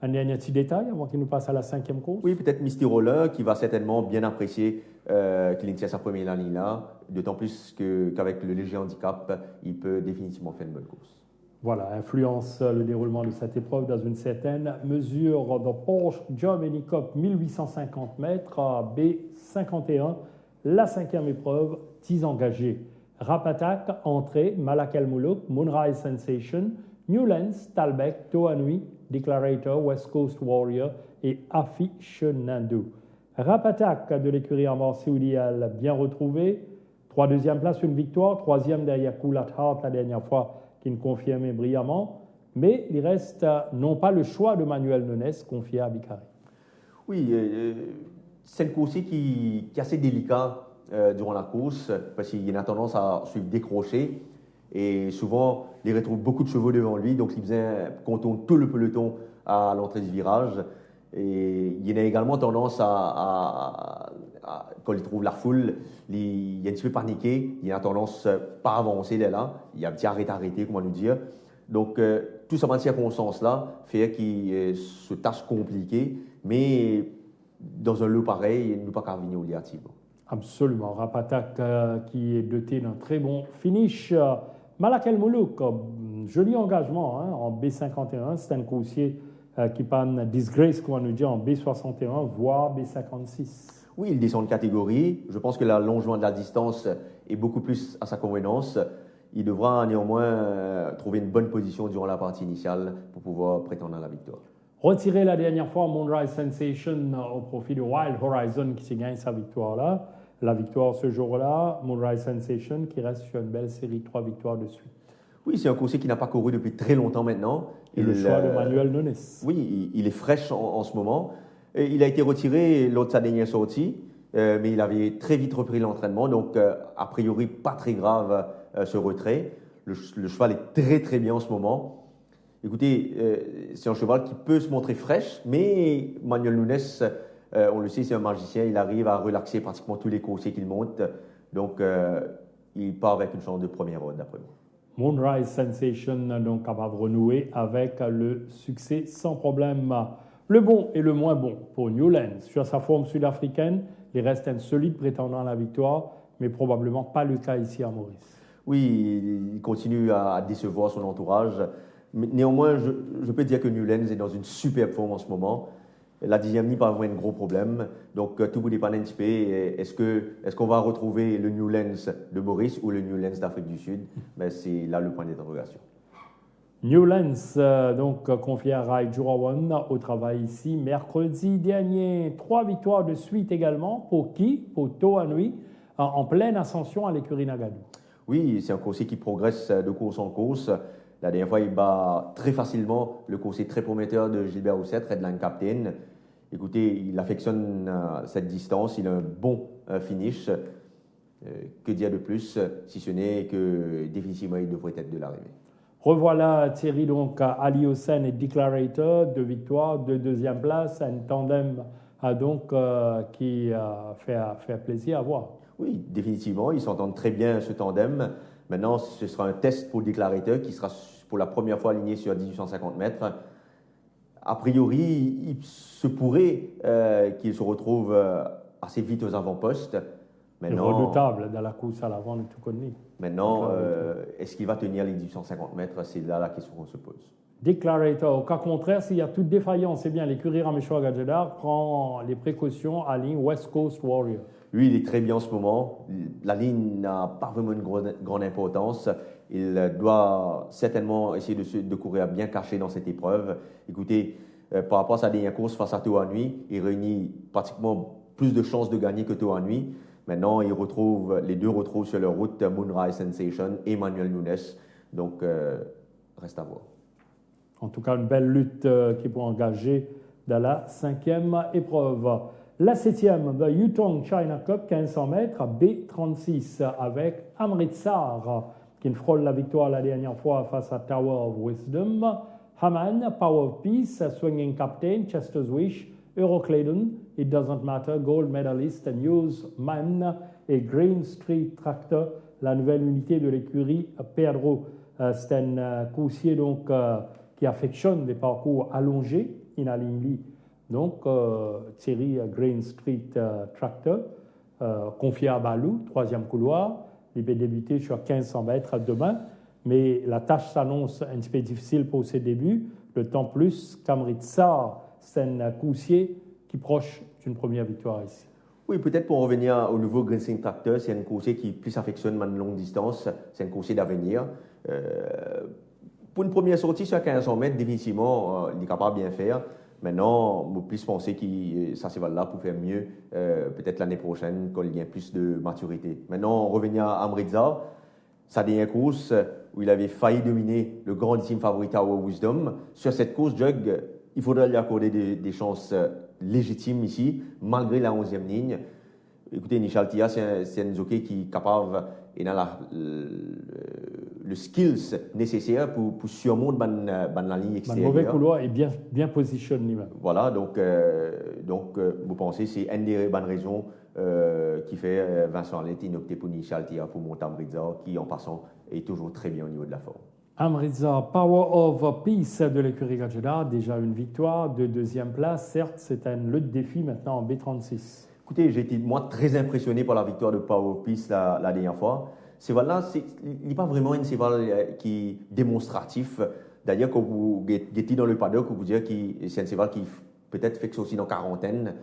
Un dernier petit détail avant qu'il nous passe à la 5e course? Oui, peut-être Mystirola qui va certainement bien apprécier qu'il initie sa première ligne là, d'autant plus qu'avec le léger handicap, il peut définitivement faire une bonne course. Voilà, influence le déroulement de cette épreuve dans une certaine mesure. The Porsche Germany Cup 1850 mètres, B51, la 5e épreuve, 10 engagés. Rapatak, entrée, Malak El Moulouk, Moonrise Sensation, Newlands, Talbek, Toanui, Declarator, West Coast Warrior et Aficionado. Rapatak de l'écurie Amor Soudial, bien retrouvé. 3 deuxième place, une victoire. 3e derrière Coolat Heart la dernière fois, qui nous confirmait brillamment. Mais il reste non pas le choix de Manuel Nunes, confié à Bicari. Oui, c'est une course qui est assez délicat durant la course, parce qu'il a tendance à suivre décrocher. Et souvent, il retrouve beaucoup de chevaux devant lui, donc il faisait qu'on tourne tout le peloton à l'entrée du virage. Et il a également tendance quand il trouve la foule, il est un petit peu paniqué, il a tendance pas à avancer là, il y a un petit arrêté, comment nous dire. Donc, tout ça, dans ces circonstances-là, fait qu'il se tâche compliqué, mais dans un lot pareil, il ne peut pas carviner au liatif. Absolument. Rapatak qui est doté d'un très bon finish. Malak El Moulouk, joli engagement en B51. C'est un coursier qui panne disgrace, comme on nous dit, en B61, voire B56. Oui, il descend de catégorie. Je pense que l'allongement de la distance est beaucoup plus à sa convenance. Il devra néanmoins trouver une bonne position durant la partie initiale pour pouvoir prétendre à la victoire. Retiré la dernière fois Moonrise Sensation au profit de Wild Horizon qui s'est gagné sa victoire là. La victoire ce jour-là, Moonrise Sensation qui reste sur une belle série de 3 victoires de suite. Oui, c'est un coursier qui n'a pas couru depuis très longtemps maintenant. Et le choix de Manuel Nunes. Oui, il est fraîche en ce moment. Et il a été retiré lors de sa dernière sortie, mais il avait très vite repris l'entraînement, donc a priori pas très grave ce retrait. Le cheval est très très bien en ce moment. Écoutez, c'est un cheval qui peut se montrer fraîche, mais Manuel Nunes, on le sait, c'est un magicien, il arrive à relaxer pratiquement tous les coursiers qu'il monte, donc il part avec une chance de première ordre d'après moi. Moonrise Sensation, donc capable de renouer avec le succès sans problème. Le bon et le moins bon pour Newlands. Sur sa forme sud-africaine, il reste un solide prétendant à la victoire, mais probablement pas le cas ici à Maurice. Oui, il continue à décevoir son entourage. Mais néanmoins, je peux dire que Newlands est dans une superbe forme en ce moment. La 10e ligne pas vraiment un gros problème. Donc, tout vous dépend un petit peu. Est-ce qu'on va retrouver le Newlands de Maurice ou le Newlands d'Afrique du Sud? Ben, c'est là le point d'interrogation. Newlands, donc confié à Rai Jurawan au travail ici. Mercredi dernier, 3 victoires de suite également. Pour qui? Pour Toanui. en pleine ascension à l'écurie Nagano. Oui, c'est un coursier qui progresse de course en course. La dernière fois, il bat très facilement le coursier très prometteur de Gilbert Rousset, Redline Captain. Écoutez, il affectionne cette distance, il a un bon finish. Que dire de plus, si ce n'est que définitivement, il devrait être de l'arrivée. Revoilà Thierry donc Ali Hossein et Declarator, 2 victoires, 2 deuxième places, un tandem qui fait plaisir à voir. Oui, définitivement, ils s'entendent très bien ce tandem. Maintenant, ce sera un test pour Declarator qui sera pour la première fois aligné sur 1850 mètres. A priori, il se pourrait qu'il se retrouve assez vite aux avant-postes. Maintenant, redoutable dans la course à l'avant de tout connu. Maintenant, est-ce qu'il va tenir les 1850 mètres? C'est là la question qu'on se pose. Declarator, au cas contraire, s'il y a toute défaillance, c'est bien l'écurie Rameshwar Gadjedar prend les précautions à ligne West Coast Warrior. Lui, il est très bien en ce moment. La ligne n'a pas vraiment une grande importance. Il doit certainement essayer de courir bien caché dans cette épreuve. Écoutez, par rapport à sa dernière course face à Toa Nui, il réunit pratiquement plus de chances de gagner que Toa Nui. Maintenant, les deux retrouvent sur leur route Moonrise Sensation et Manuel Nunes. Donc, reste à voir. En tout cas, une belle lutte qui peut engager dans la 5e épreuve. La 7e, The Yutong China Cup, 1500 mètres, B36, avec Amritsar, qui frôle la victoire la dernière fois face à Tower of Wisdom. Haman, Power of Peace, Swinging Captain, Chester's Wish, Eurocladon, It Doesn't Matter, Gold Medalist, Newsman et Green Street Tractor, la nouvelle unité de l'écurie Pedro. C'est un coursier qui affectionne des parcours allongés, Inalingli. Donc, Thierry Green Street Tractor, confié à Balou, 3e couloir. Il va débuter sur 1500 mètres demain, mais la tâche s'annonce un petit peu difficile pour ses débuts. Le temps plus qu'Amritsar, c'est un coursier qui est proche d'une première victoire ici. Oui, peut-être pour revenir au nouveau Green Street Tractor, c'est un coursier qui plus affectionne une longue distance. C'est un coursier d'avenir. Pour une première sortie sur 1500 mètres, définitivement, il est capable de bien faire. Maintenant, je plus penser que ça c'est là pour faire mieux peut-être l'année prochaine quand il y a plus de maturité. Maintenant, revenir à Amritsar, sa dernière course où il avait failli dominer le grandissime favori Tower Wisdom. Sur cette course, Jug, il faudrait lui accorder des chances légitimes ici, malgré la 11e ligne. Écoutez, Nishal Tia, c'est un jockey qui est capable et a le skills nécessaire pour surmonter la ligne extérieure. Le mauvais couloir est bien positionné lui-même. Voilà, donc vous pensez que c'est une des bonnes raisons qui fait Vincent Alenti opter pour Nishal Tia pour monter Amritsar, qui en passant est toujours très bien au niveau de la forme. Amritsar, Power of Peace de l'écurie Gadjedar, déjà une victoire de 2e place. Certes, c'est un lutte défi maintenant en B36. Écoutez, j'ai été moi très impressionné par la victoire de Power of Peace la dernière fois. Ce cheval-là, il n'est pas vraiment un cheval qui est démonstratif. D'ailleurs, quand vous êtes dans le paddock, vous dire que c'est un cheval qui peut-être fait que c'est aussi dans quarantaine.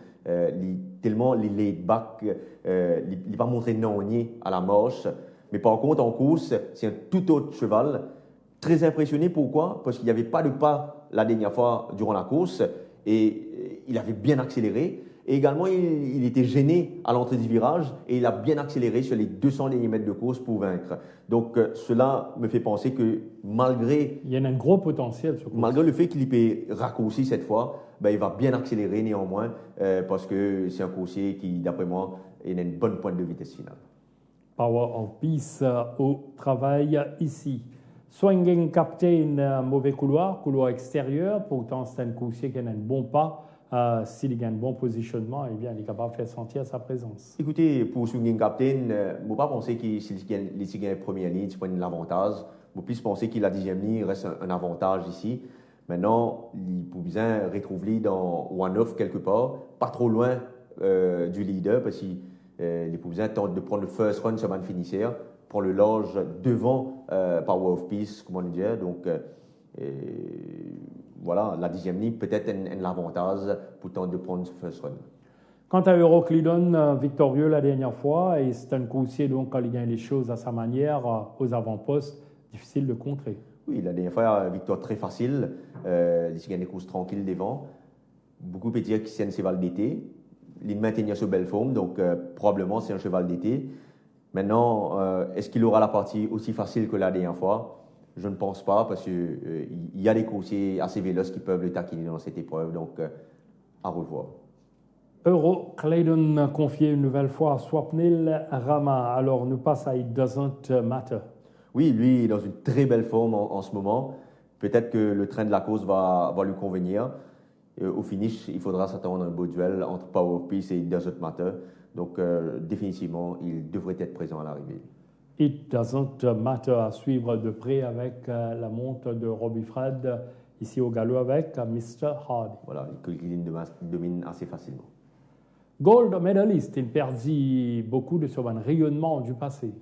Tellement il est laid back, il n'est pas montré nonnier à la marche. Mais par contre, en course, c'est un tout autre cheval. Très impressionné, pourquoi? Parce qu'il n'y avait pas de pas la dernière fois durant la course et il avait bien accéléré. Et également, il était gêné à l'entrée du virage et il a bien accéléré sur les 200 mètres de course pour vaincre. Donc, cela me fait penser que malgré... Il y a un gros potentiel sur course. Malgré le fait qu'il peut raccourcir cette fois, il va bien accélérer néanmoins parce que c'est un coursier qui, d'après moi, a une bonne pointe de vitesse finale. Power of Peace au travail ici. Swinging Captain, mauvais couloir extérieur. Pourtant, c'est un coursier qui a un bon pas. S'il a un bon positionnement, eh bien, il est capable de faire sentir sa présence. Écoutez, pour Swinging Captain, je ne pas penser qu'il gagne la première ligne, c'est pas un avantage. Je plus penser qu'il a la 10e ligne, il reste un avantage ici. Maintenant, il peut bien retrouver dans one-off quelque part, pas trop loin du leader, parce qu'il peut bien tenter de prendre le first run sur man finisseur, prendre le large devant Power of Peace, comment on dit. Donc, voilà, la 10e ligne peut-être un avantage pour tenter de prendre ce first run. Quant à Euroclidon, victorieux la dernière fois, et c'est un coursier donc quand il gagne les choses à sa manière, aux avant-postes, difficile de contrer. Oui, la dernière fois, victoire très facile, il gagne des courses tranquilles devant. Beaucoup peuvent dire que c'est un cheval d'été. il maintient ce belle forme, donc probablement c'est un cheval d'été. Maintenant, est-ce qu'il aura la partie aussi facile que la dernière fois? Je ne pense pas, parce qu'il y a des coursiers assez véloces qui peuvent le taquiner dans cette épreuve, donc à revoir. Euro Claydon confié une nouvelle fois à Swapnil Rama. Alors, nous passe à It Doesn't Matter. Oui, lui il est dans une très belle forme en ce moment. Peut-être que le train de la course va lui convenir. Au finish, il faudra s'attendre à un beau duel entre Power of Peace et It Doesn't Matter. Donc, définitivement, il devrait être présent à l'arrivée. It Doesn't Matter à suivre de près avec la monte de Robbie Fred, ici au galop avec Mr. Hardy. Voilà, il domine assez facilement. Gold medalist, il perdit beaucoup de son rayonnement du passé.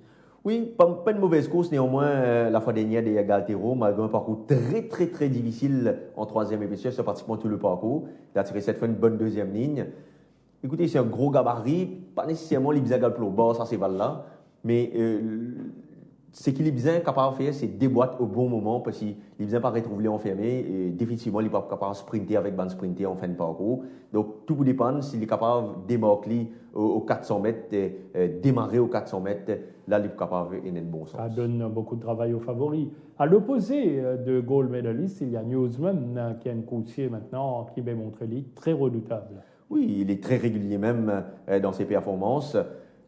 Oui, pas une mauvaise course néanmoins la fois dernière des Galtero, malgré un parcours très difficile en troisième épisode sur pratiquement tout le parcours. Il a tiré cette fois une bonne deuxième ligne. Écoutez, c'est un gros gabarit, pas nécessairement l'Ibizan Galplo bas, ça c'est là, mais ce qu'il est capable de faire, c'est déboîter au bon moment, parce qu'il n'est pas retrouvé enfermé, et définitivement, il n'est pas capable de sprinter avec ban sprinter en fin de parcours. Donc, tout dépend s'il est capable de démarquer aux 400 mètres, démarrer aux 400 mètres, là, il est capable d'avoir un bon sens. Ça donne beaucoup de travail aux favoris. À l'opposé de gold medalist, il y a Newsman, qui est un coursier maintenant, qui va montrer lui très redoutable. Oui, il est très régulier même dans ses performances.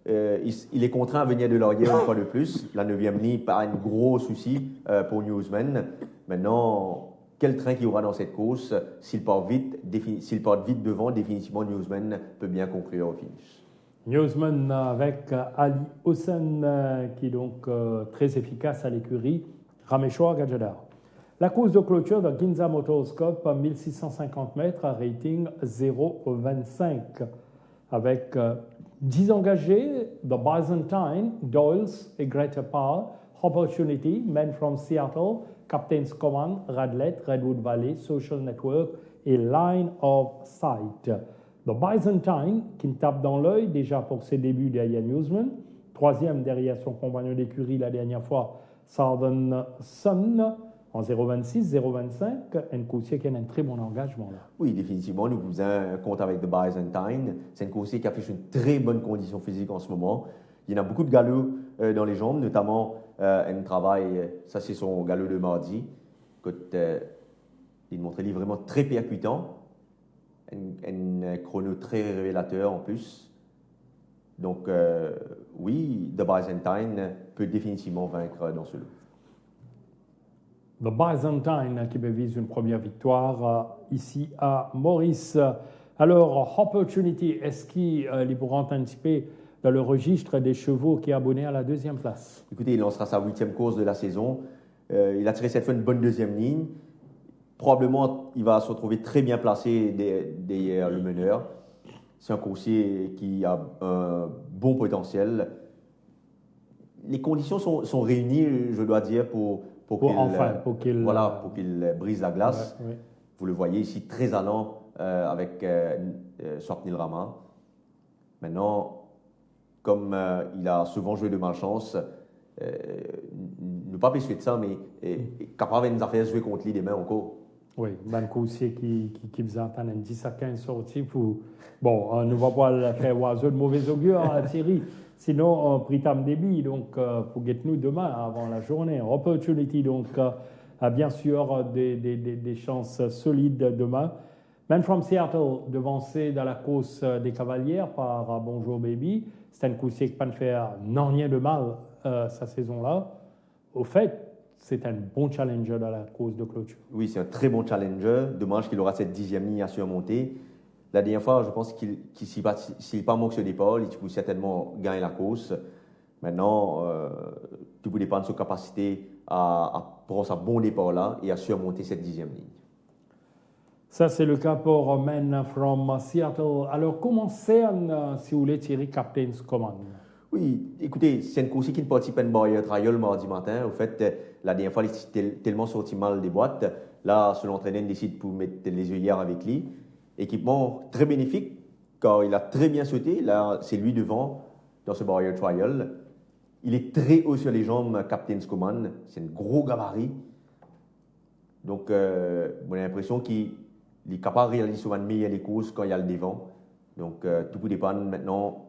Il est contraint à venir de l'arrière une fois de plus. La 9e ligne, pas un gros souci pour Newsman. Maintenant, quel train qu'il y aura dans cette course? S'il part vite devant, définitivement Newsman peut bien conclure au finish. Newsman avec Ali Hossein, qui est donc très efficace à l'écurie Rameshwar Gajadhar. La course de clôture de Ginza Motorscope, 1650 mètres, à rating 0,25. Avec 10 engagés, The Byzantine, Doyles et Greater Power, Opportunity, Men from Seattle, Captain's Command, Radlett, Redwood Valley, Social Network et Line of Sight. The Byzantine, qui me tape dans l'œil déjà pour ses débuts derrière Newsman, troisième derrière son compagnon d'écurie la dernière fois, Southern Sun, en 0,26, 0,25, un coursier qui a un très bon engagement là. Oui, définitivement, nous faisons un compte avec The Byzantine. C'est un coursier qui affiche une très bonne condition physique en ce moment. Il y en a beaucoup de galops dans les jambes, notamment un travail, ça c'est son galop de mardi. Il montre lui vraiment très percutant, un chrono très révélateur en plus. Donc oui, The Byzantine peut définitivement vaincre dans ce lot. The Byzantine qui vise une première victoire ici à Maurice. Alors, Opportunity, est-ce qu'il pourra anticiper dans le registre des chevaux qui est abonné à la deuxième place? Écoutez, il lancera sa 8e course de la saison. Il a tiré cette fois une bonne deuxième ligne. Probablement, il va se retrouver très bien placé derrière le meneur. C'est un coursier qui a un bon potentiel. Les conditions sont réunies, je dois dire, pour qu'il brise la glace. Ouais. Vous le voyez ici, très allant avec Swapnil Rama. Maintenant, comme il a souvent joué de malchance, ne pas persuader de ça, mais capable de nous faire jouer contre lui demain encore. Oui, un coursier qui vous entend 10 à 15 sorties pour... Bon, on ne va pas le faire oiseau de mauvais augure à Thierry. Sinon, on prit tam débit, donc pour nous demain avant la journée. Opportunity, donc bien sûr des chances solides demain. Men from Seattle, devancé dans la course des Cavalières par Bonjour Baby. C'est un coursier qui peut faire non rien de mal sa saison-là. Au fait, c'est un bon challenger dans la course de clôture. Oui, c'est un très bon challenger. Dommage qu'il aura cette 10e ligne à surmonter. La dernière fois, je pense qu'il s'il pas manque ce départ, il peut certainement gagner la course. Maintenant, tout dépend de sa capacité à prendre un bon départ là et à surmonter cette 10e ligne. Ça, c'est le cas pour Men from Seattle. Alors, comment cerne, si vous voulez, Thierry, Captain's Command? Oui, écoutez, c'est un coursier qui ne participe pas à une barrière trial mardi matin. Au fait, la dernière fois, il était tellement sorti mal des boîtes. Là, son entraîneur décide pour mettre les œillères avec lui. Équipement très bénéfique, car il a très bien sauté. Là, c'est lui devant dans ce barrier trial. Il est très haut sur les jambes, Captain's Command. C'est un gros gabarit. Donc, on a l'impression qu'il est capable de réaliser souvent de meilleures les courses quand il y a le devant. Donc, tout peut dépendre maintenant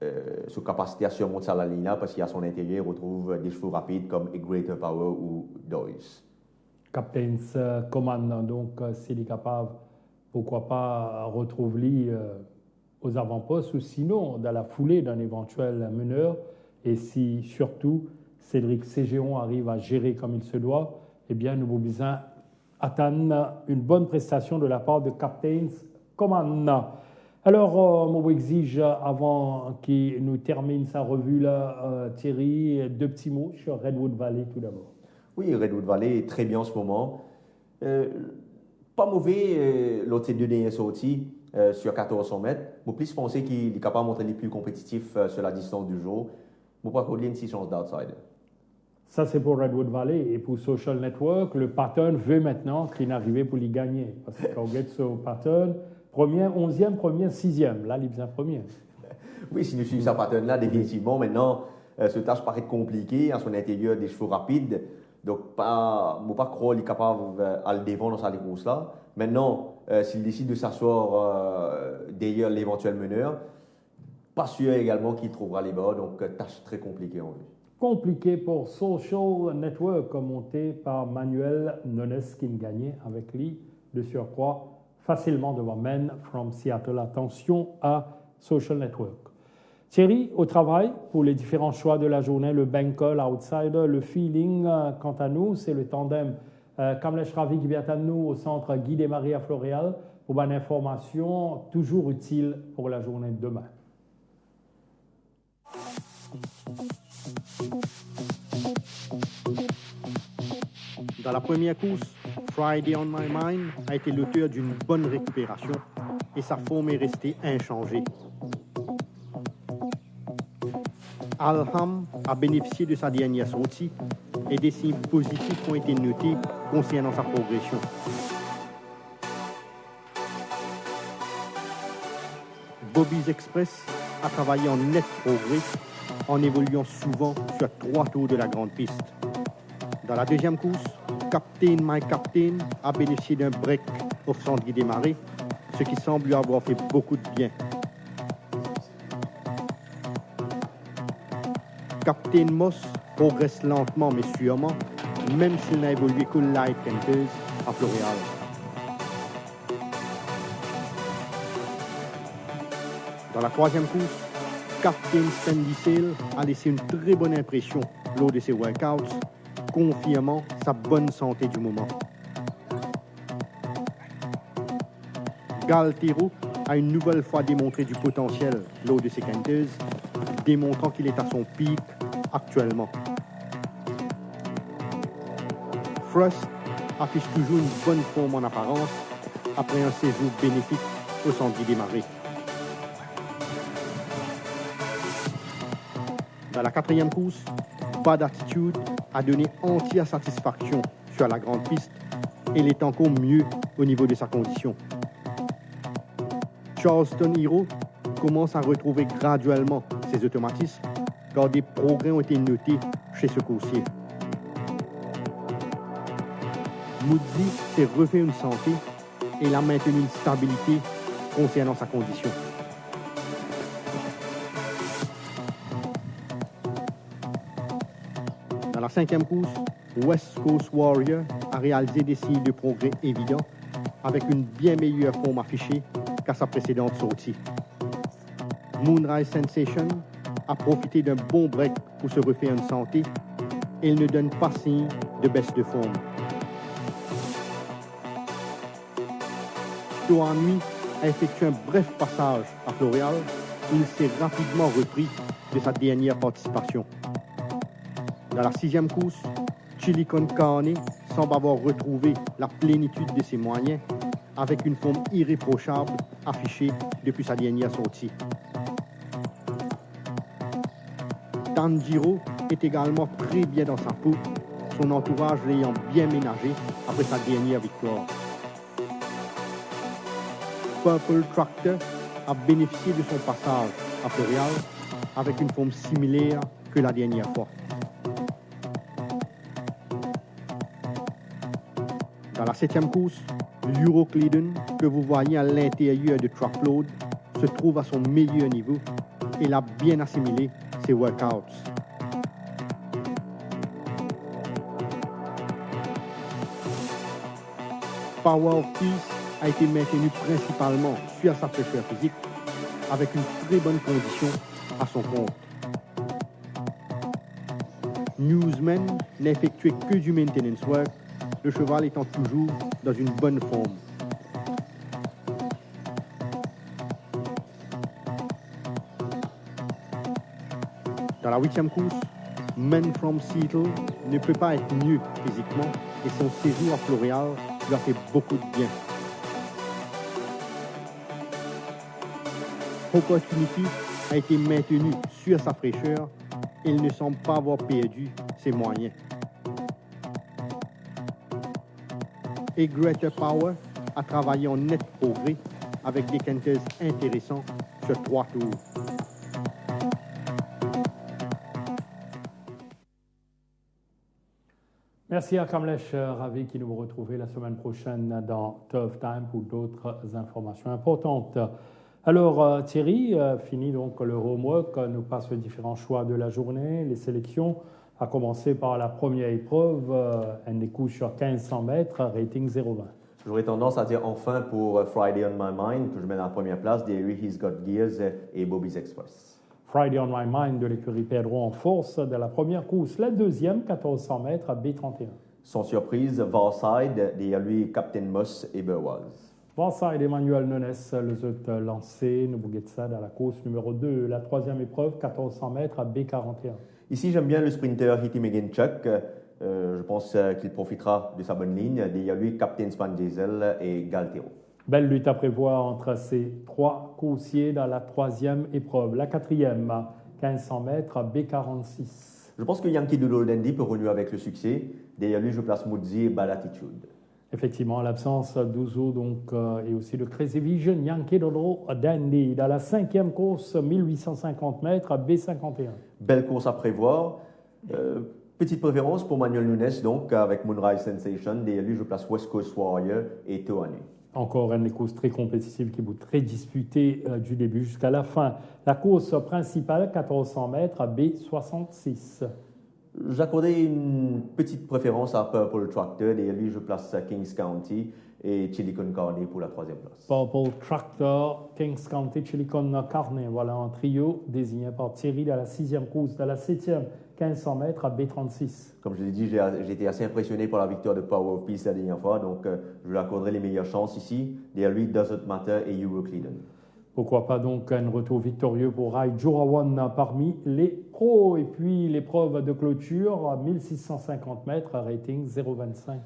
sa capacité à surmonter la ligne parce qu'à son intérieur, il retrouve des chevaux rapides comme Greater Power ou Doyce. Captain's Command, donc s'il est capable, pourquoi pas retrouver aux avant-postes ou sinon dans la foulée d'un éventuel meneur. Et si surtout Cédric Ségéon arrive à gérer comme il se doit, eh bien nous avons besoin attendre une bonne prestation de la part de Captain's Command. Alors, moi exige avant qu'il nous termine sa revue là, Thierry, deux petits mots sur Redwood Valley tout d'abord. Oui, Redwood Valley est très bien en ce moment. Pas mauvais l'autre deux derniers sorties sur 1400 mètres. Je plus penser qu'il est capable de montrer les plus compétitifs sur la distance du jour. Je crois qu'il y a une 6 chances d'outside. Ça, c'est pour Redwood Valley. Et pour Social Network, le pattern veut maintenant qu'il n'arrive pour y gagner. Parce qu'on regarde ce pattern, premier, 11e, premier, 6e. Là, il vient premier. Oui, si nous suivons ce pattern-là, définitivement, maintenant, ce tâche paraît compliqué à son intérieur des chevaux rapides. Donc, je ne pas croire qu'il est capable à le défendre dans cette course-là. Maintenant, s'il décide de s'asseoir derrière l'éventuel meneur, pas sûr également qu'il trouvera les bas. Donc, tâche très compliquée en vue. Compliqué pour Social Network, monté par Manuel Nunes qui gagnait avec lui de surcroît facilement devant Men from Seattle. Attention à Social Network. Thierry, au travail, pour les différents choix de la journée, le banker, l'outsider, le feeling, quant à nous, c'est le tandem Kamlesh Ravi qui vient à nous au centre Guy Desmarais à Floréal pour une information toujours utile pour la journée de demain. Dans la première course, Friday on My Mind a été l'auteur d'une bonne récupération et sa forme est restée inchangée. Alham a bénéficié de sa dernière sortie et des signes positifs ont été notés concernant sa progression. Bobby's Express a travaillé en net progrès en évoluant souvent sur 3 tours de la grande piste. Dans la deuxième course, Captain My Captain a bénéficié d'un break au centre Guy Desmarais, ce qui semble lui avoir fait beaucoup de bien. Captain Moss progresse lentement mais sûrement, même s'il n'a évolué que Light Kenters à Floréal. Dans la troisième course, Captain Sandy Sail a laissé une très bonne impression lors de ses workouts, confirmant sa bonne santé du moment. Galtero a une nouvelle fois démontré du potentiel lors de ses Kenters, démontrant qu'il est à son pic actuellement. Frost affiche toujours une bonne forme en apparence après un séjour bénéfique au centre Guy Desmarais. Dans la quatrième course, Bad Attitude a donné entière satisfaction sur la grande piste et il est encore mieux au niveau de sa condition. Charleston Hero commence à retrouver graduellement ses automatismes car des progrès ont été notés chez ce coursier. Moodley s'est refait une santé et il a maintenu une stabilité concernant sa condition. Dans la cinquième course, West Coast Warrior a réalisé des signes de progrès évidents avec une bien meilleure forme affichée qu'à sa précédente sortie. Moonrise Sensation a profité d'un bon break pour se refaire une santé et il ne donne pas signe de baisse de forme. Toanui a effectué un bref passage à Floréal où il s'est rapidement repris de sa dernière participation. Dans la sixième course, Chili Con Carne semble avoir retrouvé la plénitude de ses moyens avec une forme irréprochable affichée depuis sa dernière sortie. Tanjiro est également très bien dans sa peau, son entourage l'ayant bien ménagé après sa dernière victoire. Purple Tractor a bénéficié de son passage à Floréal avec une forme similaire que la dernière fois. Dans la septième course, l'Euroclidon, que vous voyez à l'intérieur de Truckload, se trouve à son meilleur niveau et il a bien assimilé ses workouts. Power of Peace a été maintenu principalement sur sa fraîcheur physique avec une très bonne condition à son compte. Newsman n'a effectué que du maintenance work, le cheval étant toujours dans une bonne forme. Dans la 8e course, Man from Seattle ne peut pas être mieux physiquement et son séjour à Floréal lui a fait beaucoup de bien. Opportunity a été maintenu sur sa fraîcheur et il ne semble pas avoir perdu ses moyens. Et Greater Power a travaillé en net progrès avec des canters intéressants sur 3 tours. Merci à Kamlesh Ravi qui nous retrouvera la semaine prochaine dans Tough Time pour d'autres informations importantes. Alors Thierry, fini donc le homework, nous passons aux différents choix de la journée, les sélections, à commencer par la première épreuve, un des couches sur 1500 mètres, rating 0,20. J'aurais tendance à dire enfin pour Friday on My Mind, que je mets dans la première place, des He's Got Gears et Bobby's Express. Friday on My Mind de l'écurie Pedro en force de la première course. La deuxième, 1400 mètres, B31. Sans surprise, Varside, derrière lui Captain Moss et Burwaz. Varside, Emmanuel Nunes, les autres lancés, nous bouguet ça dans la course numéro 2. La troisième épreuve, 1400 mètres, B41. Ici, j'aime bien le sprinter Hitty Meganchuk. Je pense qu'il profitera de sa bonne ligne. Derrière lui, Captain Span Diesel et Galtero. Belle lutte à prévoir entre ces trois coursiers dans la troisième épreuve. La quatrième, 1500 mètres, B46. Je pense que Yankee Doodle Dandy peut renouer avec le succès. Derrière lui, je place Moodzi et Bad Attitude. Effectivement, l'absence d'Ouzo et aussi de Crazy Vision, Yankee Doodle Dandy. Dans la cinquième course, 1850 mètres, B51. Belle course à prévoir. Petite préférence pour Manuel Nunes, donc, avec Moonrise Sensation. Derrière lui, je place West Coast Warrior et Toane. Encore une course très compétitive qui est très disputée du début jusqu'à la fin. La course principale, 1400 mètres, B66. J'accordais une petite préférence à Purple Tractor. Derrière lui, je place Kings County et Chili Con Carne pour la troisième place. Purple Tractor, Kings County, Chili Con Carne. Voilà un trio désigné par Thierry dans la sixième course. Dans la septième, 1500 mètres à B36. Comme je l'ai dit, j'ai été assez impressionné par la victoire de Power of Peace la dernière fois, donc je lui accorderai les meilleures chances ici. Derrière lui, Doesn't Matter et Euroclean. Pourquoi pas donc un retour victorieux pour Rai Jurawan parmi les pros. Et puis l'épreuve de clôture, 1650 mètres, rating 0,25.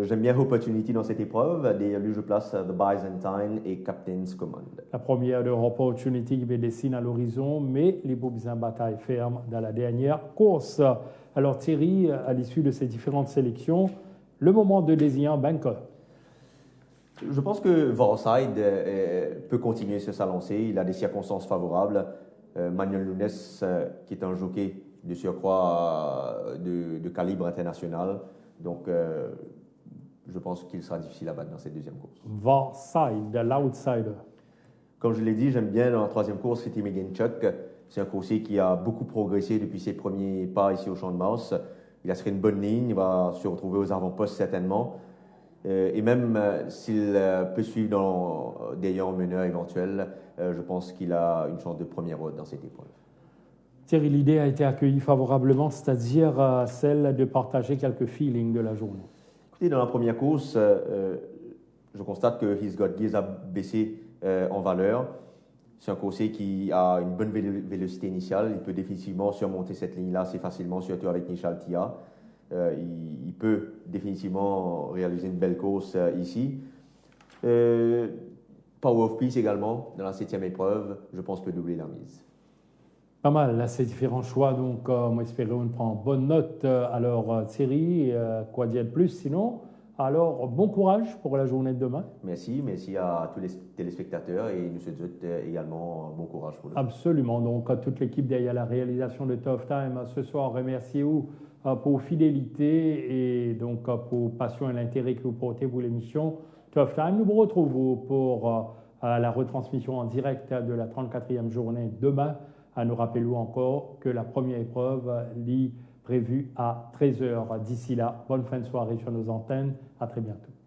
J'aime bien Opportunity dans cette épreuve. Derrière lui, je place The Byzantine et Captain's Command. La première de Opportunity qui dessine à l'horizon, mais les Bobizins bataille ferme dans la dernière course. Alors Thierry, à l'issue de ces différentes sélections, le moment de désigner un banqueur. Je pense que Varside peut continuer sur sa lancée. Il a des circonstances favorables. Manuel Nunes, qui est un jockey de surcroît de calibre international. Donc, je pense qu'il sera difficile à battre dans cette deuxième course. Varside, l'outsider. Comme je l'ai dit, j'aime bien dans la troisième course, Hitty Meganchuk. C'est un coursier qui a beaucoup progressé depuis ses premiers pas ici au Champ de Mars. Il a sur une bonne ligne, il va se retrouver aux avant-postes certainement. Et même s'il peut suivre derrière un meneur éventuel, je pense qu'il a une chance de première route dans cette épreuve. Thierry, l'idée a été accueillie favorablement, c'est-à-dire celle de partager quelques feelings de la journée. Écoutez, dans la première course, je constate que He's Got Gears a baissé en valeur. C'est un coursier qui a une bonne vélocité initiale. Il peut définitivement surmonter cette ligne-là assez facilement, surtout avec Nishal Tia. Il peut définitivement réaliser une belle course ici. Power of Peace également, dans la septième épreuve, je pense peut doubler la mise. Pas mal, là, ces différents choix. Donc, on espère qu'on prend bonne note. Alors, Thierry, quoi dire de plus sinon? Alors, bon courage pour la journée de demain. Merci à tous les téléspectateurs et nous souhaitons également bon courage pour nous. Absolument. Donc, à toute l'équipe derrière la réalisation de Tough Time ce soir, remerciez-vous pour fidélité et donc pour passion et l'intérêt que vous portez pour l'émission Tough Time. Nous vous retrouvons pour à la retransmission en direct de la 34e journée demain. Nous rappelons encore que la première épreuve est prévue à 13h. D'ici là, bonne fin de soirée sur nos antennes. À très bientôt.